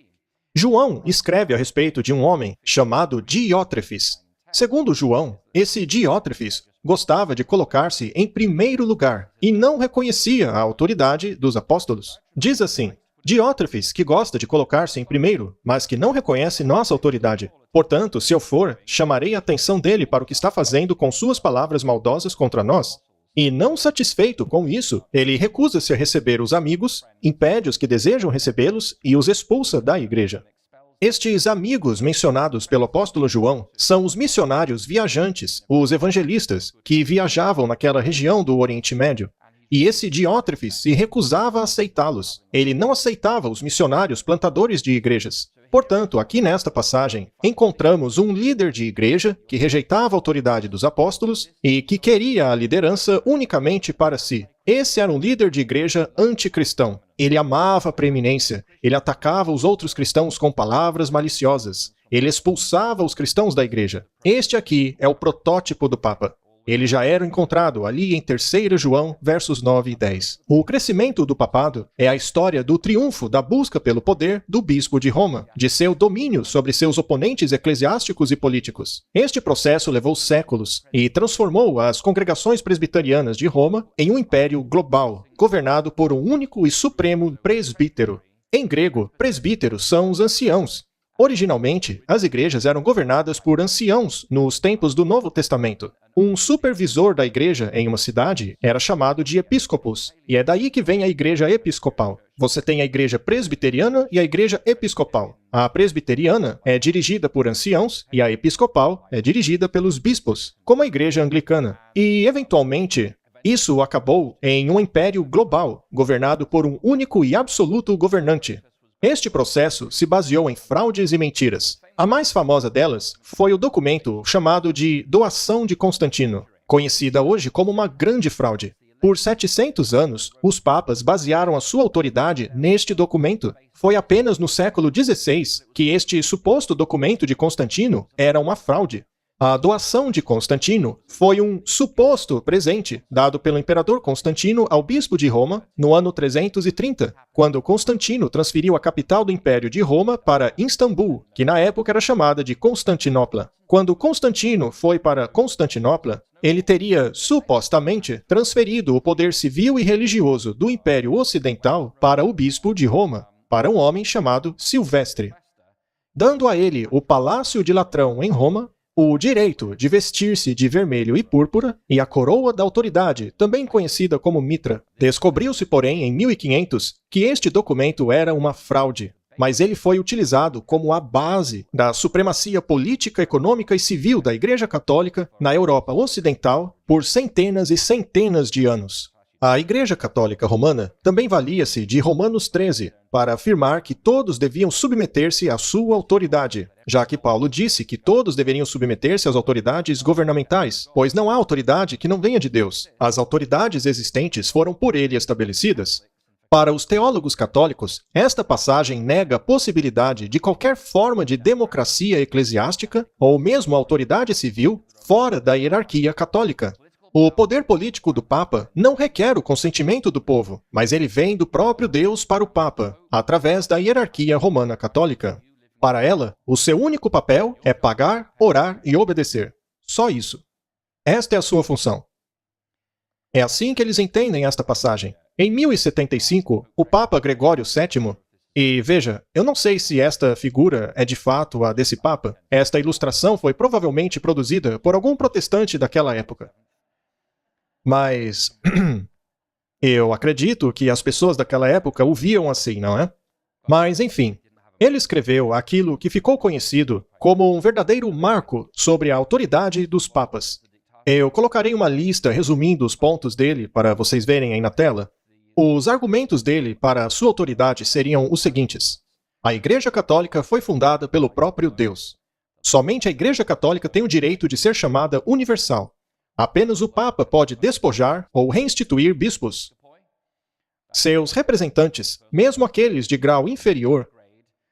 João escreve a respeito de um homem chamado Diótrefes. Segundo João, esse Diótrefes gostava de colocar-se em primeiro lugar e não reconhecia a autoridade dos apóstolos. Diz assim: Diótrefes, que gosta de colocar-se em primeiro, mas que não reconhece nossa autoridade. Portanto, se eu for, chamarei a atenção dele para o que está fazendo com suas palavras maldosas contra nós. E não satisfeito com isso, ele recusa-se a receber os amigos, impede os que desejam recebê-los e os expulsa da igreja. Estes amigos mencionados pelo apóstolo João são os missionários viajantes, os evangelistas, que viajavam naquela região do Oriente Médio. E esse Diótrefes se recusava a aceitá-los. Ele não aceitava os missionários plantadores de igrejas. Portanto, aqui nesta passagem, encontramos um líder de igreja que rejeitava a autoridade dos apóstolos e que queria a liderança unicamente para si. Esse era um líder de igreja anticristão. Ele amava a preeminência, ele atacava os outros cristãos com palavras maliciosas. Ele expulsava os cristãos da igreja. Este aqui é o protótipo do Papa. Ele já era encontrado ali em 3 João, versos 9 e 10. O crescimento do papado é a história do triunfo da busca pelo poder do bispo de Roma, de seu domínio sobre seus oponentes eclesiásticos e políticos. Este processo levou séculos e transformou as congregações presbiterianas de Roma em um império global, governado por um único e supremo presbítero. Em grego, presbíteros são os anciãos. Originalmente, as igrejas eram governadas por anciãos nos tempos do Novo Testamento. Um supervisor da igreja em uma cidade era chamado de episcopos, e é daí que vem a igreja episcopal. Você tem a igreja presbiteriana e a igreja episcopal. A presbiteriana é dirigida por anciãos e a episcopal é dirigida pelos bispos, como a igreja anglicana. E, eventualmente, isso acabou em um império global, governado por um único e absoluto governante. Este processo se baseou em fraudes e mentiras. A mais famosa delas foi o documento chamado de Doação de Constantino, conhecida hoje como uma grande fraude. Por 700 anos, os papas basearam a sua autoridade neste documento. Foi apenas no século XVI que este suposto documento de Constantino era uma fraude. A doação de Constantino foi um suposto presente dado pelo imperador Constantino ao bispo de Roma no ano 330, quando Constantino transferiu a capital do Império de Roma para Istambul, que na época era chamada de Constantinopla. Quando Constantino foi para Constantinopla, ele teria, supostamente, transferido o poder civil e religioso do Império Ocidental para o bispo de Roma, para um homem chamado Silvestre, dando a ele o Palácio de Latrão em Roma, o direito de vestir-se de vermelho e púrpura e a coroa da autoridade, também conhecida como mitra. Descobriu-se, porém, em 1500, que este documento era uma fraude, mas ele foi utilizado como a base da supremacia política, econômica e civil da Igreja Católica na Europa Ocidental por centenas e centenas de anos. A Igreja Católica Romana também valia-se de Romanos 13 para afirmar que todos deviam submeter-se à sua autoridade, já que Paulo disse que todos deveriam submeter-se às autoridades governamentais, pois não há autoridade que não venha de Deus. As autoridades existentes foram por ele estabelecidas. Para os teólogos católicos, esta passagem nega a possibilidade de qualquer forma de democracia eclesiástica ou mesmo autoridade civil fora da hierarquia católica. O poder político do Papa não requer o consentimento do povo, mas ele vem do próprio Deus para o Papa, através da hierarquia romana católica. Para ela, o seu único papel é pagar, orar e obedecer. Só isso. Esta é a sua função. É assim que eles entendem esta passagem. Em 1075, o Papa Gregório VII, e veja, eu não sei se esta figura é de fato a desse Papa, esta ilustração foi provavelmente produzida por algum protestante daquela época. Mas eu acredito que as pessoas daquela época o viam assim, não é? Mas, enfim, ele escreveu aquilo que ficou conhecido como um verdadeiro marco sobre a autoridade dos papas. Eu colocarei uma lista resumindo os pontos dele para vocês verem aí na tela. Os argumentos dele para a sua autoridade seriam os seguintes. A Igreja Católica foi fundada pelo próprio Deus. Somente a Igreja Católica tem o direito de ser chamada universal. Apenas o Papa pode despojar ou reinstituir bispos. Seus representantes, mesmo aqueles de grau inferior,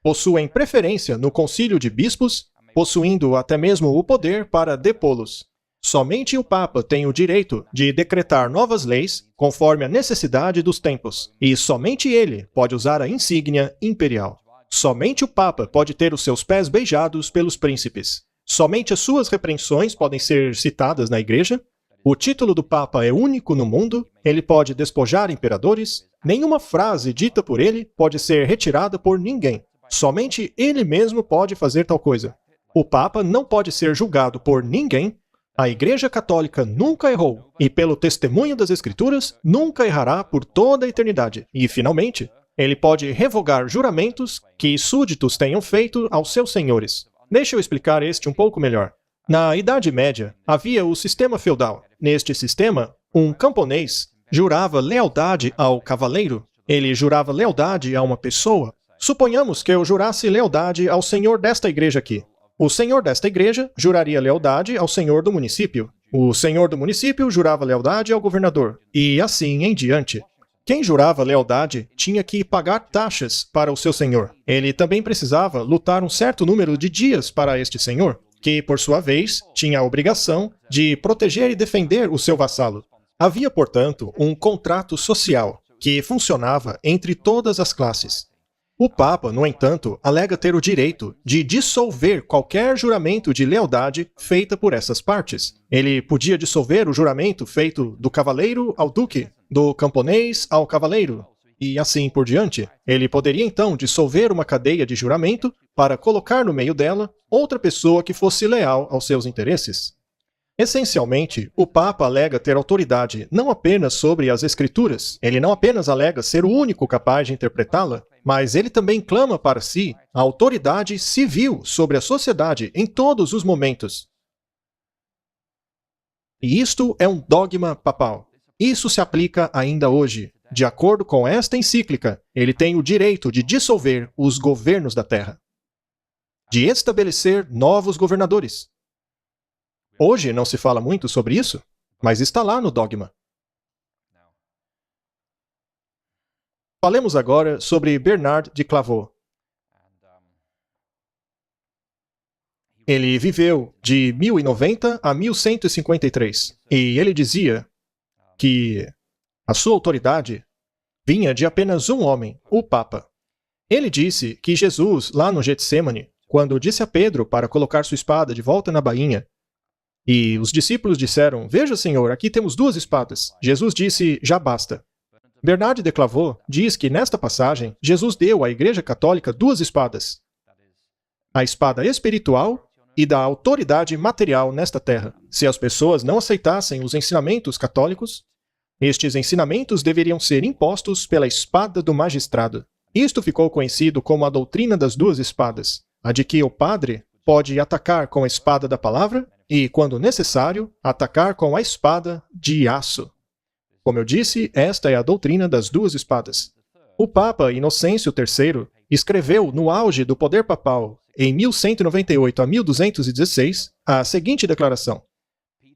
possuem preferência no concílio de bispos, possuindo até mesmo o poder para depô-los. Somente o Papa tem o direito de decretar novas leis conforme a necessidade dos tempos, e somente ele pode usar a insígnia imperial. Somente o Papa pode ter os seus pés beijados pelos príncipes. Somente as suas repreensões podem ser citadas na Igreja. O título do Papa é único no mundo, ele pode despojar imperadores. Nenhuma frase dita por ele pode ser retirada por ninguém. Somente ele mesmo pode fazer tal coisa. O Papa não pode ser julgado por ninguém. A Igreja Católica nunca errou, e pelo testemunho das Escrituras, nunca errará por toda a eternidade. E, finalmente, ele pode revogar juramentos que súditos tenham feito aos seus senhores. Deixa eu explicar este um pouco melhor. Na Idade Média, havia o sistema feudal. Neste sistema, um camponês jurava lealdade ao cavaleiro. Ele jurava lealdade a uma pessoa. Suponhamos que eu jurasse lealdade ao senhor desta igreja aqui. O senhor desta igreja juraria lealdade ao senhor do município. O senhor do município jurava lealdade ao governador. E assim em diante. Quem jurava lealdade tinha que pagar taxas para o seu senhor. Ele também precisava lutar um certo número de dias para este senhor, que, por sua vez, tinha a obrigação de proteger e defender o seu vassalo. Havia, portanto, um contrato social que funcionava entre todas as classes. O Papa, no entanto, alega ter o direito de dissolver qualquer juramento de lealdade feita por essas partes. Ele podia dissolver o juramento feito do cavaleiro ao duque, do camponês ao cavaleiro, e assim por diante. Ele poderia então dissolver uma cadeia de juramento para colocar no meio dela outra pessoa que fosse leal aos seus interesses. Essencialmente, o Papa alega ter autoridade não apenas sobre as Escrituras, ele não apenas alega ser o único capaz de interpretá-la, mas ele também clama para si a autoridade civil sobre a sociedade em todos os momentos. E isto é um dogma papal. Isso se aplica ainda hoje. De acordo com esta encíclica, ele tem o direito de dissolver os governos da terra, de estabelecer novos governadores. Hoje não se fala muito sobre isso, mas está lá no dogma. Falemos agora sobre Bernard de Clairvaux. Ele viveu de 1090 a 1153, e ele dizia que a sua autoridade vinha de apenas um homem, o Papa. Ele disse que Jesus, lá no Getsêmani, quando disse a Pedro para colocar sua espada de volta na bainha, e os discípulos disseram, "Veja, Senhor, aqui temos 2 espadas." Jesus disse, "Já basta." Bernard de Clairvaux diz que nesta passagem, Jesus deu à Igreja Católica 2 espadas. A espada espiritual e da autoridade material nesta terra. Se as pessoas não aceitassem os ensinamentos católicos, estes ensinamentos deveriam ser impostos pela espada do magistrado. Isto ficou conhecido como a doutrina das 2 espadas, a de que o padre pode atacar com a espada da palavra e, quando necessário, atacar com a espada de aço. Como eu disse, esta é a doutrina das 2 espadas. O Papa Inocêncio III escreveu no auge do poder papal, em 1198 a 1216, a seguinte declaração: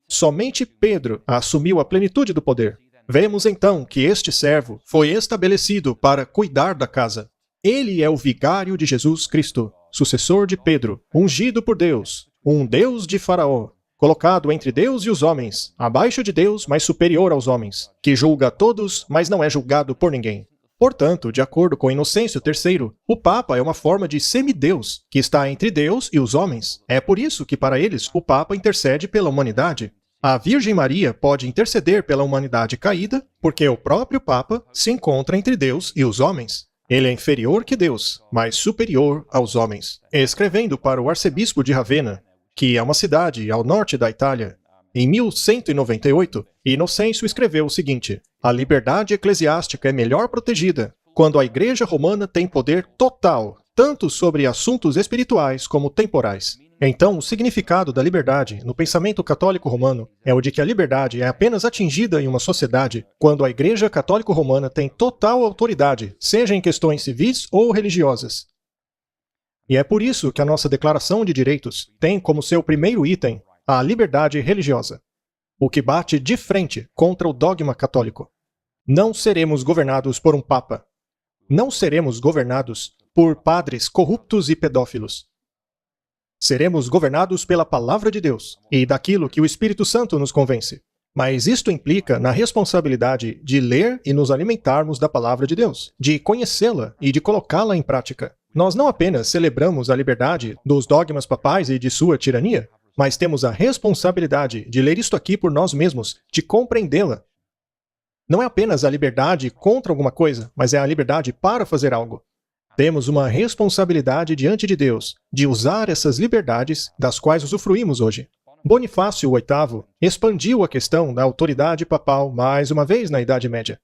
"Somente Pedro assumiu a plenitude do poder. Vemos então que este servo foi estabelecido para cuidar da casa. Ele é o vigário de Jesus Cristo, sucessor de Pedro, ungido por Deus, um Deus de Faraó, colocado entre Deus e os homens, abaixo de Deus, mas superior aos homens, que julga a todos, mas não é julgado por ninguém. Portanto, de acordo com Inocêncio III, o Papa é uma forma de semideus, que está entre Deus e os homens. É por isso que, para eles, o Papa intercede pela humanidade. A Virgem Maria pode interceder pela humanidade caída, porque o próprio Papa se encontra entre Deus e os homens. Ele é inferior que Deus, mas superior aos homens. Escrevendo para o arcebispo de Ravenna, que é uma cidade ao norte da Itália, em 1198, Inocêncio escreveu o seguinte: a liberdade eclesiástica é melhor protegida quando a Igreja Romana tem poder total, tanto sobre assuntos espirituais como temporais. Então, o significado da liberdade no pensamento católico romano é o de que a liberdade é apenas atingida em uma sociedade quando a Igreja Católica Romana tem total autoridade, seja em questões civis ou religiosas. E é por isso que a nossa Declaração de Direitos tem como seu primeiro item a liberdade religiosa, o que bate de frente contra o dogma católico. Não seremos governados por um papa. Não seremos governados por padres corruptos e pedófilos. Seremos governados pela palavra de Deus e daquilo que o Espírito Santo nos convence. Mas isto implica na responsabilidade de ler e nos alimentarmos da palavra de Deus, de conhecê-la e de colocá-la em prática. Nós não apenas celebramos a liberdade dos dogmas papais e de sua tirania, mas temos a responsabilidade de ler isto aqui por nós mesmos, de compreendê-la. Não é apenas a liberdade contra alguma coisa, mas é a liberdade para fazer algo. Temos uma responsabilidade diante de Deus de usar essas liberdades das quais usufruímos hoje. Bonifácio VIII expandiu a questão da autoridade papal mais uma vez na Idade Média.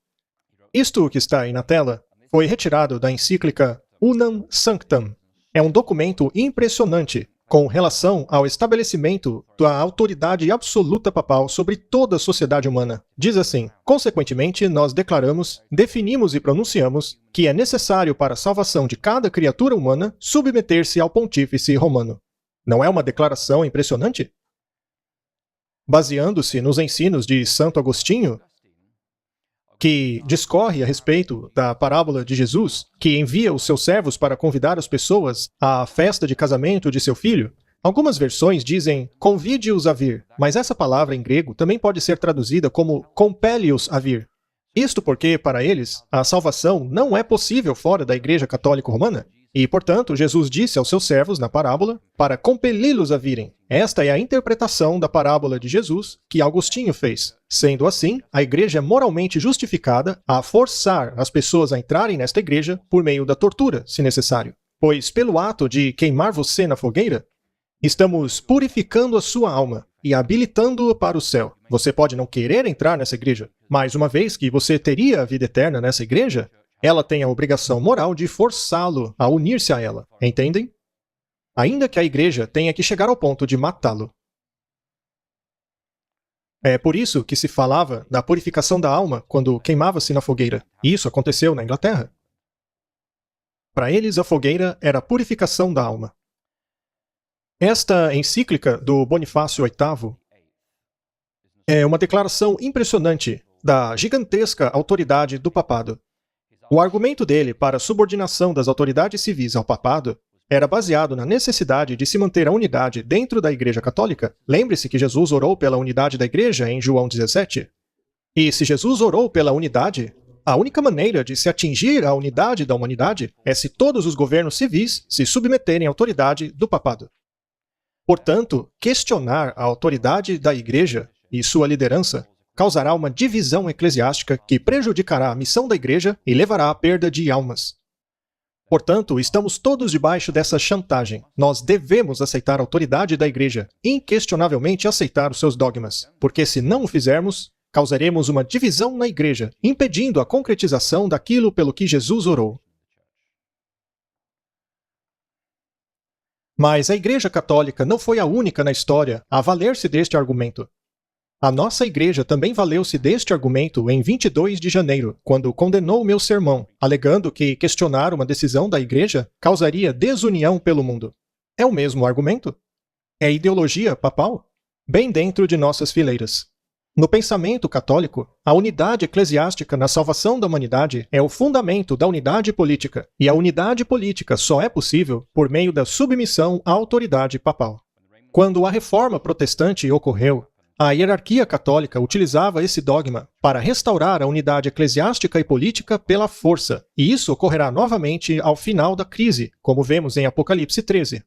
Isto que está aí na tela foi retirado da encíclica Unam Sanctam. É um documento impressionante com relação ao estabelecimento da autoridade absoluta papal sobre toda a sociedade humana. Diz assim: consequentemente, nós declaramos, definimos e pronunciamos que é necessário para a salvação de cada criatura humana submeter-se ao pontífice romano. Não é uma declaração impressionante? Baseando-se nos ensinos de Santo Agostinho, que discorre a respeito da parábola de Jesus, que envia os seus servos para convidar as pessoas à festa de casamento de seu filho, algumas versões dizem convide-os a vir, mas essa palavra em grego também pode ser traduzida como compele-os a vir. Isto porque, para eles, a salvação não é possível fora da Igreja Católica Romana, e, portanto, Jesus disse aos seus servos na parábola para compeli-los a virem. Esta é a interpretação da parábola de Jesus que Agostinho fez. Sendo assim, a igreja é moralmente justificada a forçar as pessoas a entrarem nesta igreja por meio da tortura, se necessário. Pois, pelo ato de queimar você na fogueira, estamos purificando a sua alma e habilitando-a para o céu. Você pode não querer entrar nessa igreja, mas uma vez que você teria a vida eterna nessa igreja, ela tem a obrigação moral de forçá-lo a unir-se a ela. Entendem? Ainda que a igreja tenha que chegar ao ponto de matá-lo. É por isso que se falava da purificação da alma quando queimava-se na fogueira. E isso aconteceu na Inglaterra. Para eles, a fogueira era a purificação da alma. Esta encíclica do Bonifácio VIII é uma declaração impressionante da gigantesca autoridade do papado. O argumento dele para a subordinação das autoridades civis ao papado era baseado na necessidade de se manter a unidade dentro da Igreja Católica. Lembre-se que Jesus orou pela unidade da Igreja em João 17. E se Jesus orou pela unidade, a única maneira de se atingir a unidade da humanidade é se todos os governos civis se submeterem à autoridade do papado. Portanto, questionar a autoridade da Igreja e sua liderança causará uma divisão eclesiástica que prejudicará a missão da Igreja e levará à perda de almas. Portanto, estamos todos debaixo dessa chantagem. Nós devemos aceitar a autoridade da Igreja, inquestionavelmente aceitar os seus dogmas, porque se não o fizermos, causaremos uma divisão na Igreja, impedindo a concretização daquilo pelo que Jesus orou. Mas a Igreja Católica não foi a única na história a valer-se deste argumento. A nossa igreja também valeu-se deste argumento em 22 de janeiro, quando condenou meu sermão, alegando que questionar uma decisão da igreja causaria desunião pelo mundo. É o mesmo argumento? É ideologia papal? Bem dentro de nossas fileiras. No pensamento católico, a unidade eclesiástica na salvação da humanidade é o fundamento da unidade política, e a unidade política só é possível por meio da submissão à autoridade papal. Quando a reforma protestante ocorreu, a hierarquia católica utilizava esse dogma para restaurar a unidade eclesiástica e política pela força, e isso ocorrerá novamente ao final da crise, como vemos em Apocalipse 13.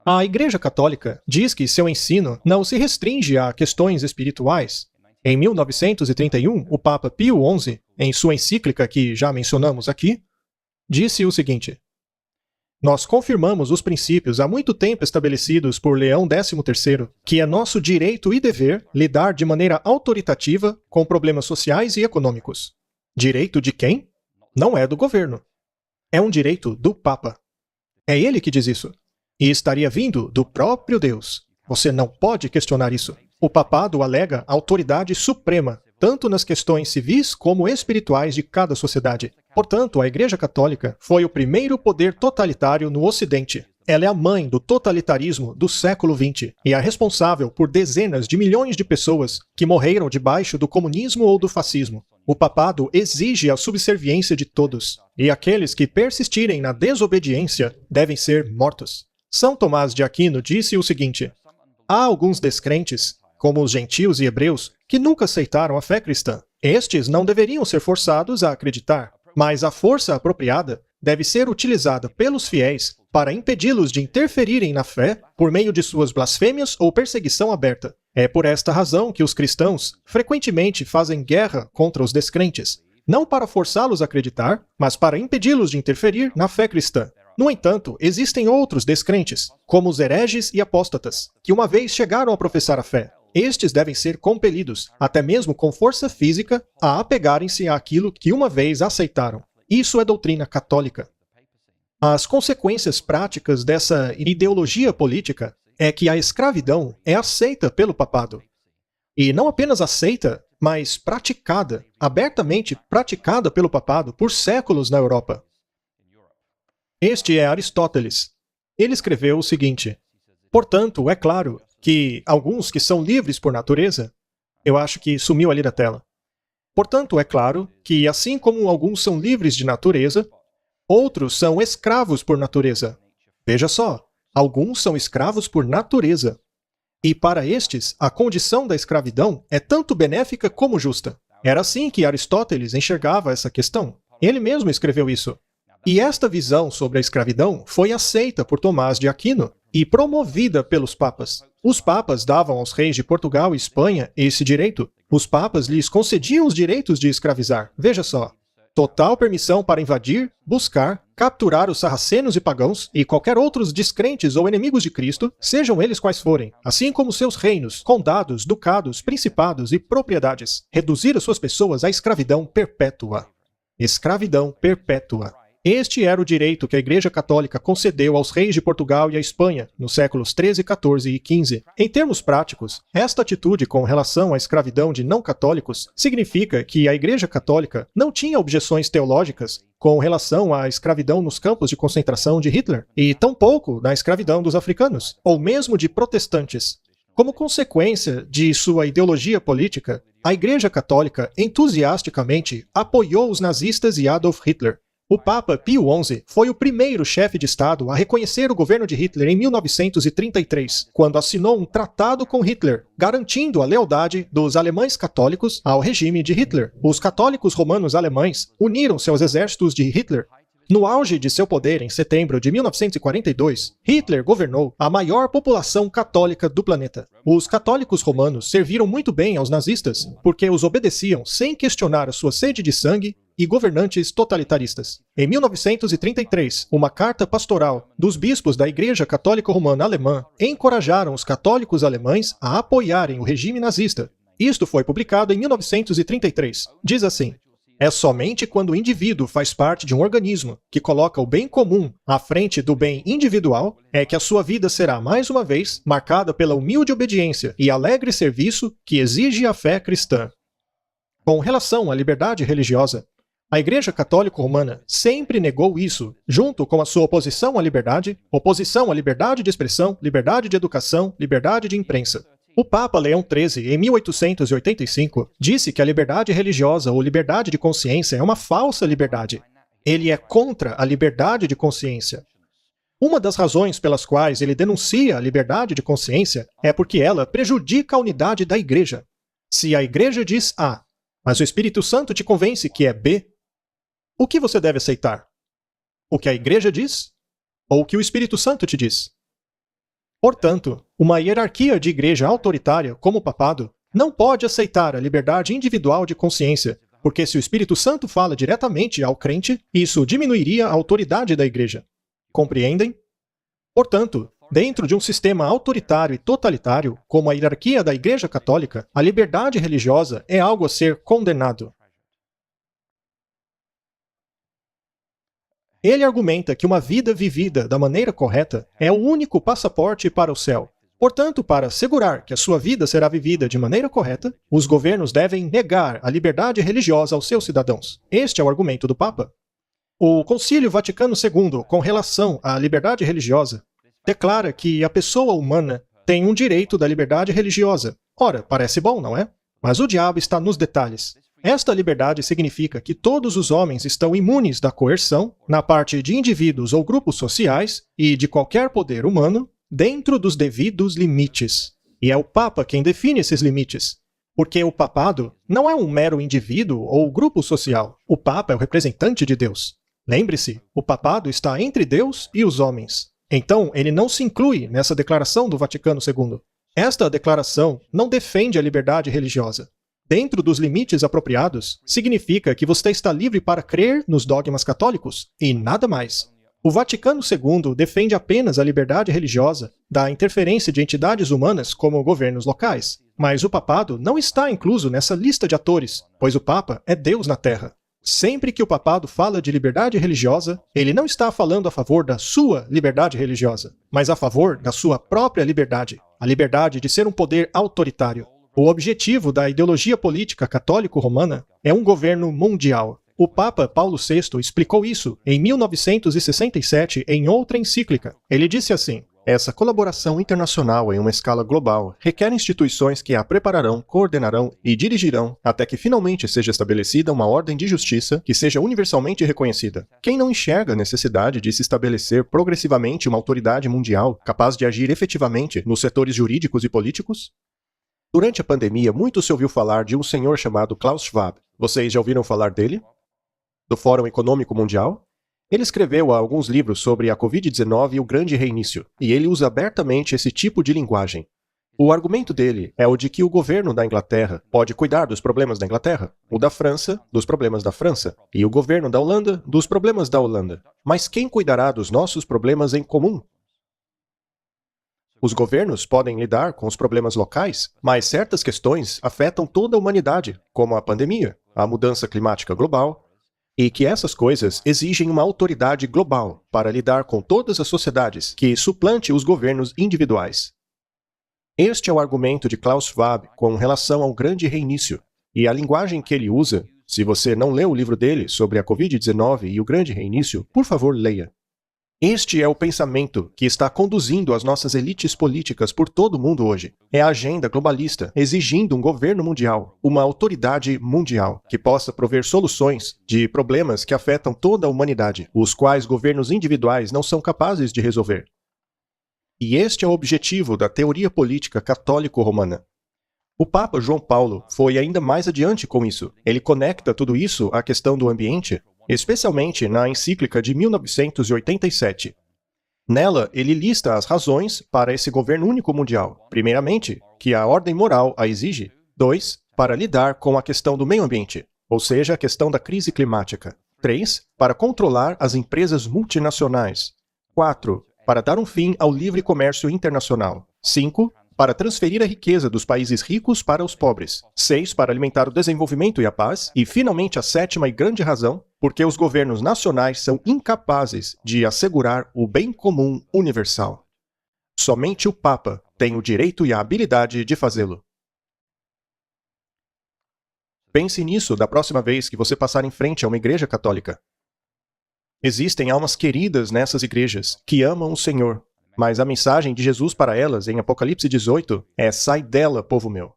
A Igreja Católica diz que seu ensino não se restringe a questões espirituais. Em 1931, o Papa Pio XI, em sua encíclica que já mencionamos aqui, disse o seguinte: nós confirmamos os princípios há muito tempo estabelecidos por Leão XIII, que é nosso direito e dever lidar de maneira autoritativa com problemas sociais e econômicos. Direito de quem? Não é do governo. É um direito do Papa. É ele que diz isso. E estaria vindo do próprio Deus. Você não pode questionar isso. O papado alega autoridade suprema, tanto nas questões civis como espirituais de cada sociedade. Portanto, a Igreja Católica foi o primeiro poder totalitário no Ocidente. Ela é a mãe do totalitarismo do século XX e é responsável por dezenas de milhões de pessoas que morreram debaixo do comunismo ou do fascismo. O papado exige a subserviência de todos, e aqueles que persistirem na desobediência devem ser mortos. São Tomás de Aquino disse o seguinte: há alguns descrentes, como os gentios e hebreus, que nunca aceitaram a fé cristã. Estes não deveriam ser forçados a acreditar, mas a força apropriada deve ser utilizada pelos fiéis para impedi-los de interferirem na fé por meio de suas blasfêmias ou perseguição aberta. É por esta razão que os cristãos frequentemente fazem guerra contra os descrentes, não para forçá-los a acreditar, mas para impedi-los de interferir na fé cristã. No entanto, existem outros descrentes, como os hereges e apóstatas, que uma vez chegaram a professar a fé. Estes devem ser compelidos, até mesmo com força física, a apegarem-se àquilo que uma vez aceitaram. Isso é doutrina católica. As consequências práticas dessa ideologia política é que a escravidão é aceita pelo papado. E não apenas aceita, mas praticada, abertamente praticada pelo papado por séculos na Europa. Este é Aristóteles. Ele escreveu o seguinte: portanto, é claro que alguns que são livres por natureza, eu acho que sumiu ali da tela. Portanto, é claro que, assim como alguns são livres de natureza, outros são escravos por natureza. Veja só, alguns são escravos por natureza. E para estes, a condição da escravidão é tanto benéfica como justa. Era assim que Aristóteles enxergava essa questão. Ele mesmo escreveu isso. E esta visão sobre a escravidão foi aceita por Tomás de Aquino e promovida pelos papas. Os papas davam aos reis de Portugal e Espanha esse direito. Os papas lhes concediam os direitos de escravizar. Veja só. Total permissão para invadir, buscar, capturar os sarracenos e pagãos e qualquer outros descrentes ou inimigos de Cristo, sejam eles quais forem, assim como seus reinos, condados, ducados, principados e propriedades. Reduzir as suas pessoas à escravidão perpétua. Escravidão perpétua. Este era o direito que a Igreja Católica concedeu aos reis de Portugal e à Espanha nos séculos 13, 14 e 15. Em termos práticos, esta atitude com relação à escravidão de não-católicos significa que a Igreja Católica não tinha objeções teológicas com relação à escravidão nos campos de concentração de Hitler, e tampouco na escravidão dos africanos, ou mesmo de protestantes. Como consequência de sua ideologia política, a Igreja Católica entusiasticamente apoiou os nazistas e Adolf Hitler. O Papa Pio XI foi o primeiro chefe de Estado a reconhecer o governo de Hitler em 1933, quando assinou um tratado com Hitler, garantindo a lealdade dos alemães católicos ao regime de Hitler. Os católicos romanos alemães uniram-se aos exércitos de Hitler. No auge de seu poder, em setembro de 1942, Hitler governou a maior população católica do planeta. Os católicos romanos serviram muito bem aos nazistas, porque os obedeciam sem questionar a sua sede de sangue e governantes totalitaristas. Em 1933, uma carta pastoral dos bispos da Igreja Católica Romana Alemã encorajaram os católicos alemães a apoiarem o regime nazista. Isto foi publicado em 1933. Diz assim: é somente quando o indivíduo faz parte de um organismo que coloca o bem comum à frente do bem individual é que a sua vida será, mais uma vez, marcada pela humilde obediência e alegre serviço que exige a fé cristã. Com relação à liberdade religiosa, a Igreja Católica Romana sempre negou isso, junto com a sua oposição à liberdade de expressão, liberdade de educação, liberdade de imprensa. O Papa Leão XIII, em 1885, disse que a liberdade religiosa ou liberdade de consciência é uma falsa liberdade. Ele é contra a liberdade de consciência. Uma das razões pelas quais ele denuncia a liberdade de consciência é porque ela prejudica a unidade da Igreja. Se a Igreja diz A, mas o Espírito Santo te convence que é B, o que você deve aceitar? O que a Igreja diz? Ou o que o Espírito Santo te diz? Portanto, uma hierarquia de igreja autoritária, como o papado, não pode aceitar a liberdade individual de consciência, porque se o Espírito Santo fala diretamente ao crente, isso diminuiria a autoridade da Igreja. Compreendem? Portanto, dentro de um sistema autoritário e totalitário, como a hierarquia da Igreja Católica, a liberdade religiosa é algo a ser condenado. Ele argumenta que uma vida vivida da maneira correta é o único passaporte para o céu. Portanto, para assegurar que a sua vida será vivida de maneira correta, os governos devem negar a liberdade religiosa aos seus cidadãos. Este é o argumento do Papa. O Concílio Vaticano II, com relação à liberdade religiosa, declara que a pessoa humana tem um direito da liberdade religiosa. Ora, parece bom, não é? Mas o diabo está nos detalhes. Esta liberdade significa que todos os homens estão imunes da coerção, na parte de indivíduos ou grupos sociais, e de qualquer poder humano, dentro dos devidos limites. E é o Papa quem define esses limites. Porque o papado não é um mero indivíduo ou grupo social. O Papa é o representante de Deus. Lembre-se, o papado está entre Deus e os homens. Então, ele não se inclui nessa declaração do Vaticano II. Esta declaração não defende a liberdade religiosa. Dentro dos limites apropriados, significa que você está livre para crer nos dogmas católicos e nada mais. O Vaticano II defende apenas a liberdade religiosa da interferência de entidades humanas como governos locais. Mas o papado não está incluso nessa lista de atores, pois o Papa é Deus na Terra. Sempre que o papado fala de liberdade religiosa, ele não está falando a favor da sua liberdade religiosa, mas a favor da sua própria liberdade, a liberdade de ser um poder autoritário. O objetivo da ideologia política católico-romana é um governo mundial. O Papa Paulo VI explicou isso em 1967 em outra encíclica. Ele disse assim: essa colaboração internacional em uma escala global requer instituições que a prepararão, coordenarão e dirigirão até que finalmente seja estabelecida uma ordem de justiça que seja universalmente reconhecida. Quem não enxerga a necessidade de se estabelecer progressivamente uma autoridade mundial capaz de agir efetivamente nos setores jurídicos e políticos? Durante a pandemia, muito se ouviu falar de um senhor chamado Klaus Schwab. Vocês já ouviram falar dele? Do Fórum Econômico Mundial? Ele escreveu alguns livros sobre a Covid-19 e o Grande Reinício, e ele usa abertamente esse tipo de linguagem. O argumento dele é o de que o governo da Inglaterra pode cuidar dos problemas da Inglaterra, o da França, dos problemas da França, e o governo da Holanda, dos problemas da Holanda. Mas quem cuidará dos nossos problemas em comum? Os governos podem lidar com os problemas locais, mas certas questões afetam toda a humanidade, como a pandemia, a mudança climática global, e que essas coisas exigem uma autoridade global para lidar com todas as sociedades que suplante os governos individuais. Este é o argumento de Klaus Schwab com relação ao Grande Reinício, e a linguagem que ele usa, se você não leu o livro dele sobre a Covid-19 e o Grande Reinício, por favor, leia. Este é o pensamento que está conduzindo as nossas elites políticas por todo o mundo hoje. É a agenda globalista, exigindo um governo mundial, uma autoridade mundial, que possa prover soluções de problemas que afetam toda a humanidade, os quais governos individuais não são capazes de resolver. E este é o objetivo da teoria política católico-romana. O Papa João Paulo foi ainda mais adiante com isso. Ele conecta tudo isso à questão do ambiente, especialmente na encíclica de 1987. Nela, ele lista as razões para esse governo único mundial. Primeiramente, que a ordem moral a exige. 2, para lidar com a questão do meio ambiente, ou seja, a questão da crise climática. 3, para controlar as empresas multinacionais. 4, para dar um fim ao livre comércio internacional. 5, para transferir a riqueza dos países ricos para os pobres. 6, para alimentar o desenvolvimento e a paz. E, finalmente, a sétima e grande razão, porque os governos nacionais são incapazes de assegurar o bem comum universal. Somente o Papa tem o direito e a habilidade de fazê-lo. Pense nisso da próxima vez que você passar em frente a uma igreja católica. Existem almas queridas nessas igrejas que amam o Senhor. Mas a mensagem de Jesus para elas, em Apocalipse 18, é: sai dela, povo meu.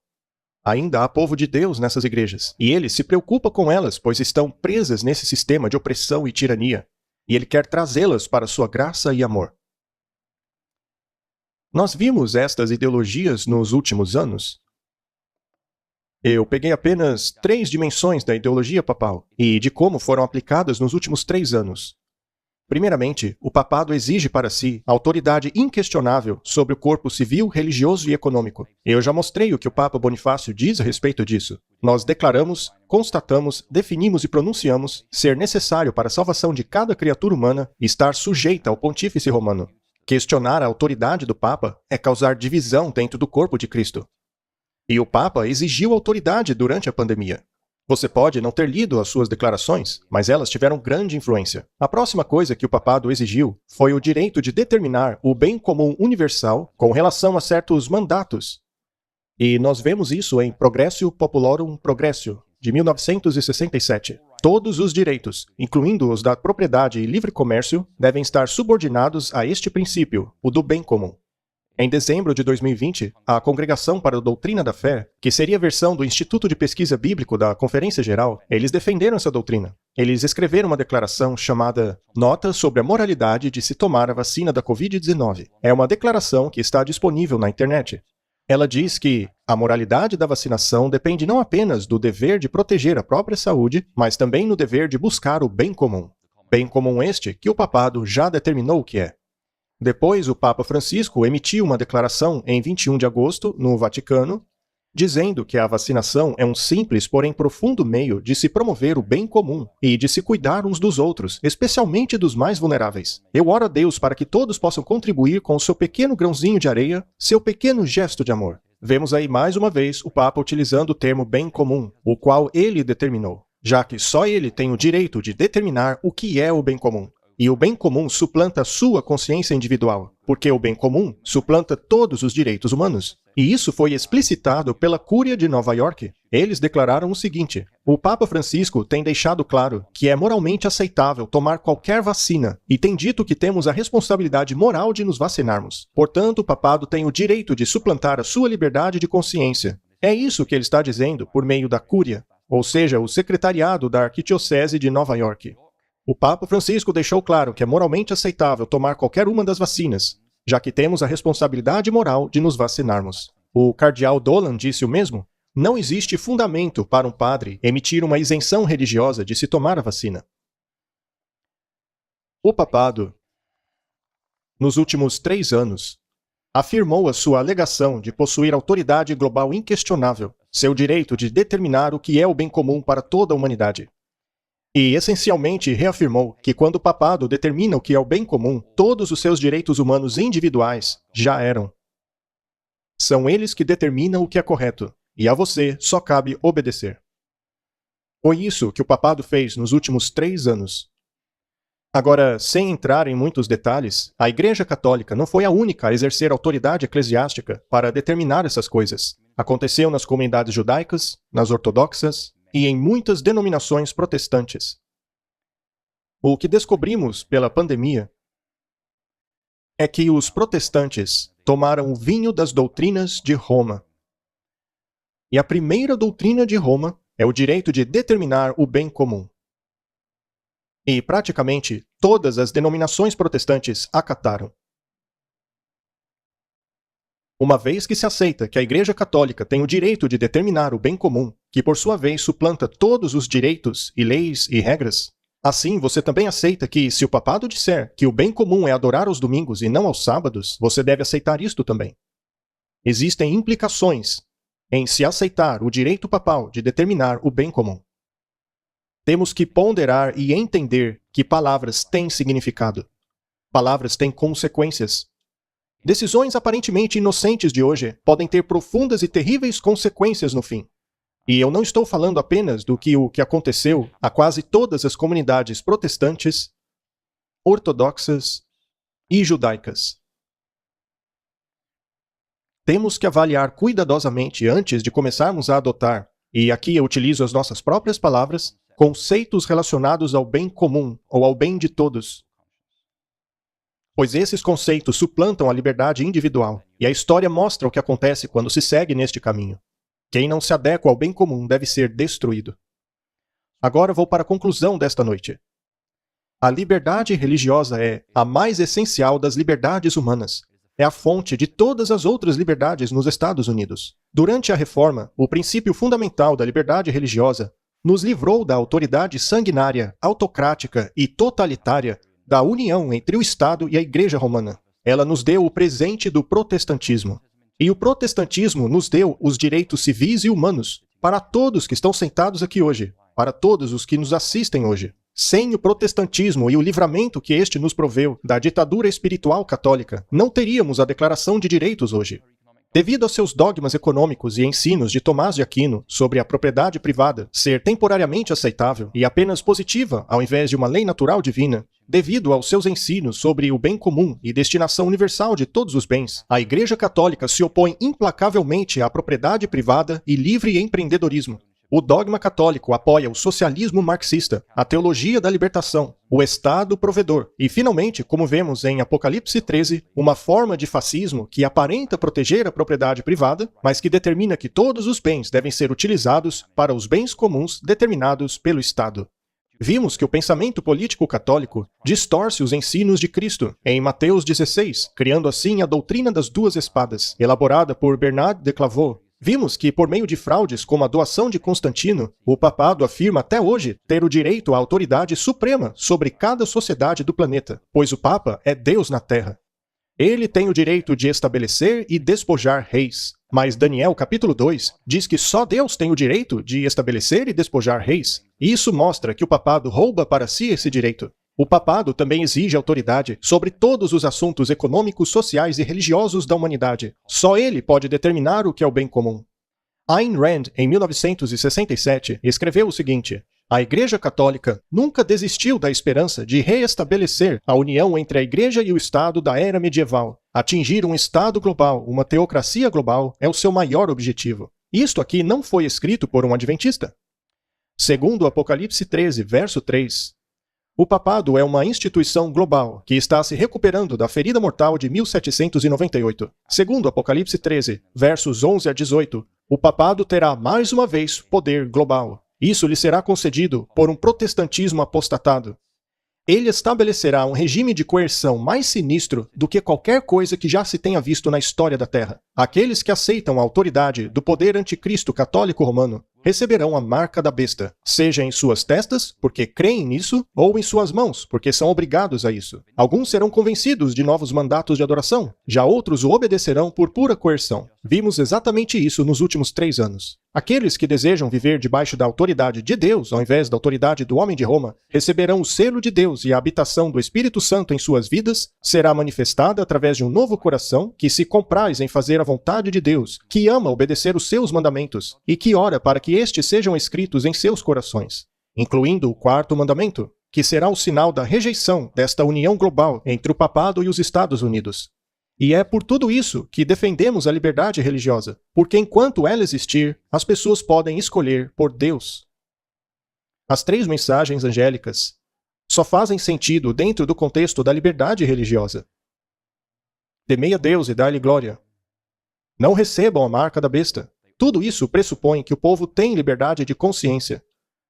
Ainda há povo de Deus nessas igrejas, e ele se preocupa com elas, pois estão presas nesse sistema de opressão e tirania, e ele quer trazê-las para sua graça e amor. Nós vimos estas ideologias nos últimos anos. Eu peguei apenas 3 dimensões da ideologia papal e de como foram aplicadas nos últimos 3 anos. Primeiramente, o papado exige para si autoridade inquestionável sobre o corpo civil, religioso e econômico. Eu já mostrei o que o Papa Bonifácio diz a respeito disso. Nós declaramos, constatamos, definimos e pronunciamos ser necessário para a salvação de cada criatura humana estar sujeita ao Pontífice Romano. Questionar a autoridade do Papa é causar divisão dentro do corpo de Cristo. E o Papa exigiu autoridade durante a pandemia. Você pode não ter lido as suas declarações, mas elas tiveram grande influência. A próxima coisa que o papado exigiu foi o direito de determinar o bem comum universal com relação a certos mandatos. E nós vemos isso em Progressio Populorum Progressio, de 1967. Todos os direitos, incluindo os da propriedade e livre comércio, devem estar subordinados a este princípio, o do bem comum. Em dezembro de 2020, a Congregação para a Doutrina da Fé, que seria a versão do Instituto de Pesquisa Bíblico da Conferência Geral, eles defenderam essa doutrina. Eles escreveram uma declaração chamada Nota sobre a Moralidade de se tomar a vacina da Covid-19. É uma declaração que está disponível na internet. Ela diz que a moralidade da vacinação depende não apenas do dever de proteger a própria saúde, mas também no dever de buscar o bem comum. Bem comum este que o papado já determinou o que é. Depois, o Papa Francisco emitiu uma declaração em 21 de agosto, no Vaticano, dizendo que a vacinação é um simples, porém profundo meio de se promover o bem comum e de se cuidar uns dos outros, especialmente dos mais vulneráveis. Eu oro a Deus para que todos possam contribuir com o seu pequeno grãozinho de areia, seu pequeno gesto de amor. Vemos aí mais uma vez o Papa utilizando o termo bem comum, o qual ele determinou, já que só ele tem o direito de determinar o que é o bem comum. E o bem comum suplanta a sua consciência individual, porque o bem comum suplanta todos os direitos humanos. E isso foi explicitado pela Cúria de Nova York. Eles declararam o seguinte: o Papa Francisco tem deixado claro que é moralmente aceitável tomar qualquer vacina e tem dito que temos a responsabilidade moral de nos vacinarmos. Portanto, o papado tem o direito de suplantar a sua liberdade de consciência. É isso que ele está dizendo por meio da Cúria, ou seja, o secretariado da Arquidiocese de Nova York. O Papa Francisco deixou claro que é moralmente aceitável tomar qualquer uma das vacinas, já que temos a responsabilidade moral de nos vacinarmos. O cardeal Dolan disse o mesmo: não existe fundamento para um padre emitir uma isenção religiosa de se tomar a vacina. O papado, nos últimos 3 anos, afirmou a sua alegação de possuir autoridade global inquestionável, seu direito de determinar o que é o bem comum para toda a humanidade. E, essencialmente, reafirmou que quando o papado determina o que é o bem comum, todos os seus direitos humanos individuais já eram. São eles que determinam o que é correto, e a você só cabe obedecer. Foi isso que o papado fez nos últimos 3 anos. Agora, sem entrar em muitos detalhes, a Igreja Católica não foi a única a exercer autoridade eclesiástica para determinar essas coisas. Aconteceu nas comunidades judaicas, nas ortodoxas, e em muitas denominações protestantes. O que descobrimos pela pandemia é que os protestantes tomaram o vinho das doutrinas de Roma. E a primeira doutrina de Roma é o direito de determinar o bem comum. E praticamente todas as denominações protestantes acataram. Uma vez que se aceita que a Igreja Católica tem o direito de determinar o bem comum, que por sua vez suplanta todos os direitos e leis e regras, assim você também aceita que, se o papado disser que o bem comum é adorar aos domingos e não aos sábados, você deve aceitar isto também. Existem implicações em se aceitar o direito papal de determinar o bem comum. Temos que ponderar e entender que palavras têm significado. Palavras têm consequências. Decisões aparentemente inocentes de hoje podem ter profundas e terríveis consequências no fim. E eu não estou falando apenas do que aconteceu a quase todas as comunidades protestantes, ortodoxas e judaicas. Temos que avaliar cuidadosamente antes de começarmos a adotar, e aqui eu utilizo as nossas próprias palavras, conceitos relacionados ao bem comum ou ao bem de todos. pois esses conceitos suplantam a liberdade individual, e a história mostra o que acontece quando se segue neste caminho. Quem não se adequa ao bem comum deve ser destruído. Agora vou para a conclusão desta noite. A liberdade religiosa é a mais essencial das liberdades humanas. É a fonte de todas as outras liberdades nos Estados Unidos. Durante a Reforma, o princípio fundamental da liberdade religiosa nos livrou da autoridade sanguinária, autocrática e totalitária da união entre o Estado e a Igreja Romana. Ela nos deu o presente do protestantismo. E o protestantismo nos deu os direitos civis e humanos para todos que estão sentados aqui hoje, para todos os que nos assistem hoje. Sem o protestantismo e o livramento que este nos proveu da ditadura espiritual católica, não teríamos a Declaração de Direitos hoje. Devido aos seus dogmas econômicos e ensinos de Tomás de Aquino sobre a propriedade privada ser temporariamente aceitável e apenas positiva ao invés de uma lei natural divina, devido aos seus ensinos sobre o bem comum e destinação universal de todos os bens, a Igreja Católica se opõe implacavelmente à propriedade privada e livre empreendedorismo. O dogma católico apoia o socialismo marxista, a teologia da libertação, o Estado provedor e, finalmente, como vemos em Apocalipse 13, uma forma de fascismo que aparenta proteger a propriedade privada, mas que determina que todos os bens devem ser utilizados para os bens comuns determinados pelo Estado. Vimos que o pensamento político católico distorce os ensinos de Cristo em Mateus 16, criando assim a doutrina das duas espadas, elaborada por Bernard de Clairvaux. Vimos que, por meio de fraudes como a doação de Constantino, o papado afirma até hoje ter o direito à autoridade suprema sobre cada sociedade do planeta, pois o Papa é Deus na Terra. Ele tem o direito de estabelecer e despojar reis. Mas Daniel capítulo 2 diz que só Deus tem o direito de estabelecer e despojar reis. E isso mostra que o papado rouba para si esse direito. O papado também exige autoridade sobre todos os assuntos econômicos, sociais e religiosos da humanidade. Só ele pode determinar o que é o bem comum. Ayn Rand, em 1967, escreveu o seguinte: a Igreja Católica nunca desistiu da esperança de reestabelecer a união entre a Igreja e o Estado da era medieval. Atingir um Estado global, uma teocracia global, é o seu maior objetivo. Isto aqui não foi escrito por um adventista. Segundo o Apocalipse 13, verso 3, o papado é uma instituição global que está se recuperando da ferida mortal de 1798. Segundo Apocalipse 13, versos 11 a 18, o papado terá mais uma vez poder global. Isso lhe será concedido por um protestantismo apostatado. Ele estabelecerá um regime de coerção mais sinistro do que qualquer coisa que já se tenha visto na história da Terra. Aqueles que aceitam a autoridade do poder anticristo católico romano receberão a marca da besta, seja em suas testas, porque creem nisso, ou em suas mãos, porque são obrigados a isso. Alguns serão convencidos de novos mandatos de adoração, já outros o obedecerão por pura coerção. Vimos exatamente isso nos últimos 3 anos. Aqueles que desejam viver debaixo da autoridade de Deus, ao invés da autoridade do homem de Roma, receberão o selo de Deus e a habitação do Espírito Santo em suas vidas será manifestada através de um novo coração que se compraz em fazer a vontade de Deus, que ama obedecer os seus mandamentos e que ora para que estes sejam escritos em seus corações, incluindo o 4º mandamento, que será o sinal da rejeição desta união global entre o papado e os Estados Unidos. E é por tudo isso que defendemos a liberdade religiosa, porque enquanto ela existir, as pessoas podem escolher por Deus. As 3 mensagens angélicas só fazem sentido dentro do contexto da liberdade religiosa. Temei a Deus e dai-lhe glória. Não recebam a marca da besta. Tudo isso pressupõe que o povo tem liberdade de consciência.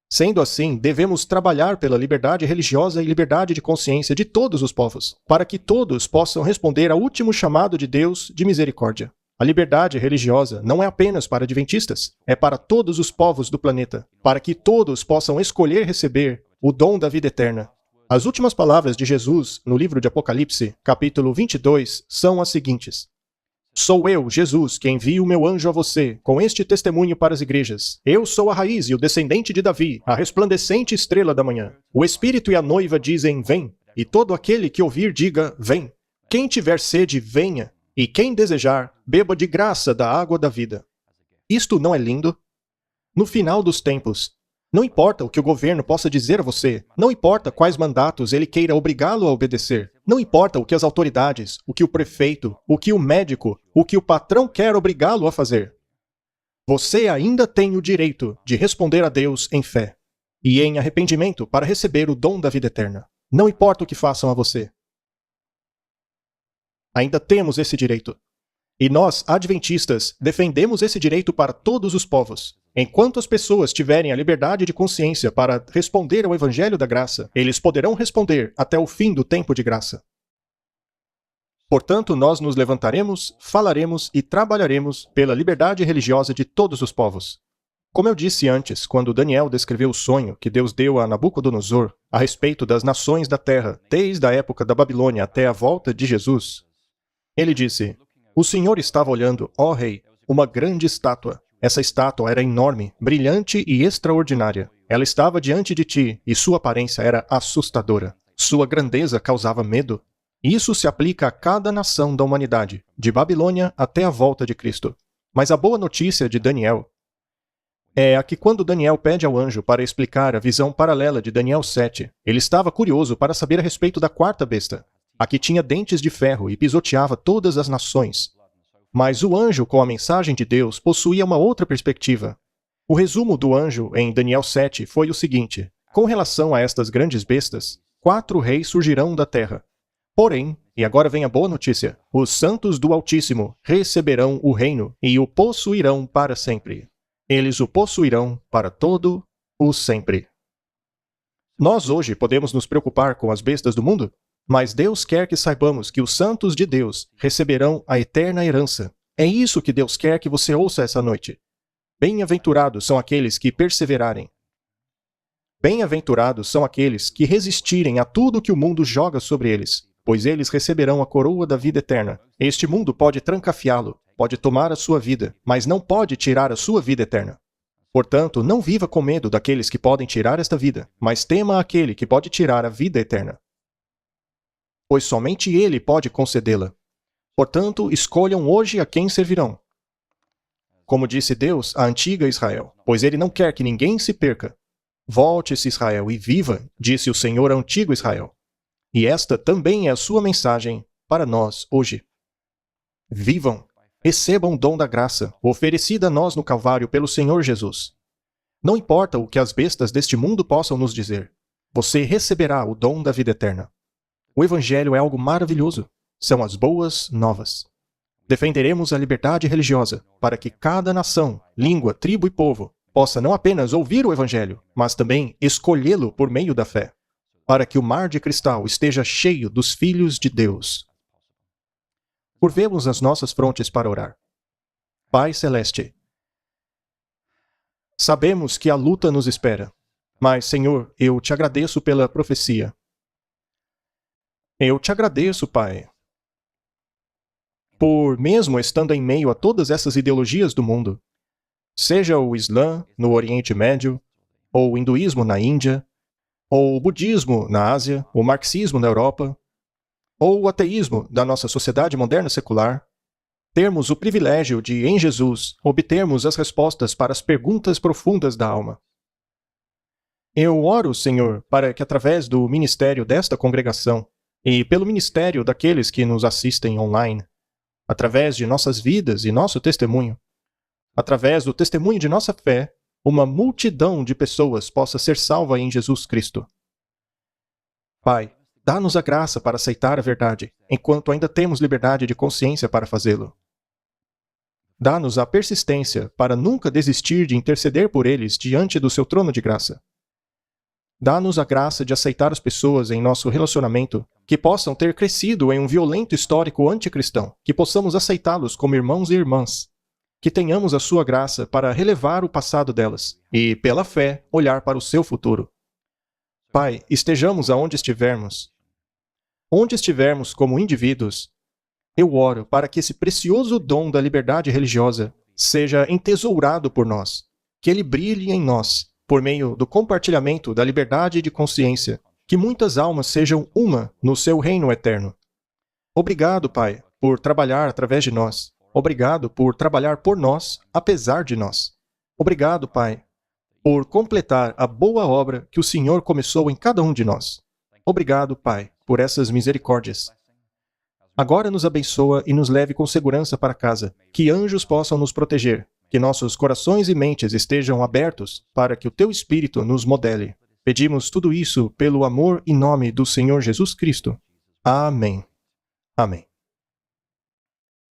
Sendo assim, devemos trabalhar pela liberdade religiosa e liberdade de consciência de todos os povos, para que todos possam responder ao último chamado de Deus de misericórdia. A liberdade religiosa não é apenas para adventistas, é para todos os povos do planeta, para que todos possam escolher receber o dom da vida eterna. As últimas palavras de Jesus no livro de Apocalipse, capítulo 22, são as seguintes: Sou eu, Jesus, que envio o meu anjo a você, com este testemunho para as igrejas. Eu sou a raiz e o descendente de Davi, a resplandecente estrela da manhã. O Espírito e a noiva dizem, vem. E todo aquele que ouvir diga, vem. Quem tiver sede, venha. E quem desejar, beba de graça da água da vida. Isto não é lindo? No final dos tempos, não importa o que o governo possa dizer a você, não importa quais mandatos ele queira obrigá-lo a obedecer, não importa o que as autoridades, o que o prefeito, o que o médico, o que o patrão quer obrigá-lo a fazer. Você ainda tem o direito de responder a Deus em fé e em arrependimento para receber o dom da vida eterna. Não importa o que façam a você. Ainda temos esse direito. E nós, adventistas, defendemos esse direito para todos os povos. Enquanto as pessoas tiverem a liberdade de consciência para responder ao Evangelho da Graça, eles poderão responder até o fim do tempo de graça. Portanto, nós nos levantaremos, falaremos e trabalharemos pela liberdade religiosa de todos os povos. Como eu disse antes, quando Daniel descreveu o sonho que Deus deu a Nabucodonosor a respeito das nações da terra, desde a época da Babilônia até a volta de Jesus, ele disse: "O Senhor estava olhando, ó rei, uma grande estátua. Essa estátua era enorme, brilhante e extraordinária. Ela estava diante de ti e sua aparência era assustadora. Sua grandeza causava medo. Isso se aplica a cada nação da humanidade, de Babilônia até a volta de Cristo. Mas a boa notícia de Daniel é a que quando Daniel pede ao anjo para explicar a visão paralela de Daniel 7, ele estava curioso para saber a respeito da quarta besta, a que tinha dentes de ferro e pisoteava todas as nações. Mas o anjo, com a mensagem de Deus, possuía uma outra perspectiva. O resumo do anjo em Daniel 7 foi o seguinte: com relação a estas grandes bestas, 4 reis surgirão da terra. Porém, e agora vem a boa notícia, os santos do Altíssimo receberão o reino e o possuirão para sempre. Eles o possuirão para todo o sempre. Nós hoje podemos nos preocupar com as bestas do mundo? Mas Deus quer que saibamos que os santos de Deus receberão a eterna herança. É isso que Deus quer que você ouça essa noite. Bem-aventurados são aqueles que perseverarem. Bem-aventurados são aqueles que resistirem a tudo que o mundo joga sobre eles, pois eles receberão a coroa da vida eterna. Este mundo pode trancafiá-lo, pode tomar a sua vida, mas não pode tirar a sua vida eterna. Portanto, não viva com medo daqueles que podem tirar esta vida, mas tema aquele que pode tirar a vida eterna, pois somente ele pode concedê-la. Portanto, escolham hoje a quem servirão. Como disse Deus à antiga Israel, pois ele não quer que ninguém se perca. Volte-se, Israel, e viva, disse o Senhor ao antigo Israel. E esta também é a sua mensagem para nós hoje. Vivam, recebam o dom da graça, oferecida a nós no Calvário pelo Senhor Jesus. Não importa o que as bestas deste mundo possam nos dizer, você receberá o dom da vida eterna. O Evangelho é algo maravilhoso. São as boas novas. Defenderemos a liberdade religiosa para que cada nação, língua, tribo e povo possa não apenas ouvir o Evangelho, mas também escolhê-lo por meio da fé, para que o mar de cristal esteja cheio dos filhos de Deus. Curvemos as nossas frontes para orar. Pai Celeste, sabemos que a luta nos espera, mas, Senhor, eu te agradeço pela profecia. Eu te agradeço, Pai, por mesmo estando em meio a todas essas ideologias do mundo, seja o Islã no Oriente Médio, ou o hinduísmo na Índia, ou o budismo na Ásia, o marxismo na Europa, ou o ateísmo da nossa sociedade moderna secular, termos o privilégio de, em Jesus, obtermos as respostas para as perguntas profundas da alma. Eu oro, Senhor, para que através do ministério desta congregação, e pelo ministério daqueles que nos assistem online, através de nossas vidas e nosso testemunho, através do testemunho de nossa fé, uma multidão de pessoas possa ser salva em Jesus Cristo. Pai, dá-nos a graça para aceitar a verdade, enquanto ainda temos liberdade de consciência para fazê-lo. Dá-nos a persistência para nunca desistir de interceder por eles diante do seu trono de graça. Dá-nos a graça de aceitar as pessoas em nosso relacionamento que possam ter crescido em um violento histórico anticristão, que possamos aceitá-los como irmãos e irmãs, que tenhamos a sua graça para relevar o passado delas e, pela fé, olhar para o seu futuro. Pai, estejamos aonde estivermos. Onde estivermos como indivíduos, eu oro para que esse precioso dom da liberdade religiosa seja entesourado por nós, que ele brilhe em nós, por meio do compartilhamento da liberdade de consciência, que muitas almas sejam uma no seu reino eterno. Obrigado, Pai, por trabalhar através de nós. Obrigado por trabalhar por nós, apesar de nós. Obrigado, Pai, por completar a boa obra que o Senhor começou em cada um de nós. Obrigado, Pai, por essas misericórdias. Agora nos abençoa e nos leve com segurança para casa, que anjos possam nos proteger, que nossos corações e mentes estejam abertos para que o Teu Espírito nos modele. Pedimos tudo isso pelo amor e nome do Senhor Jesus Cristo. Amém. Amém.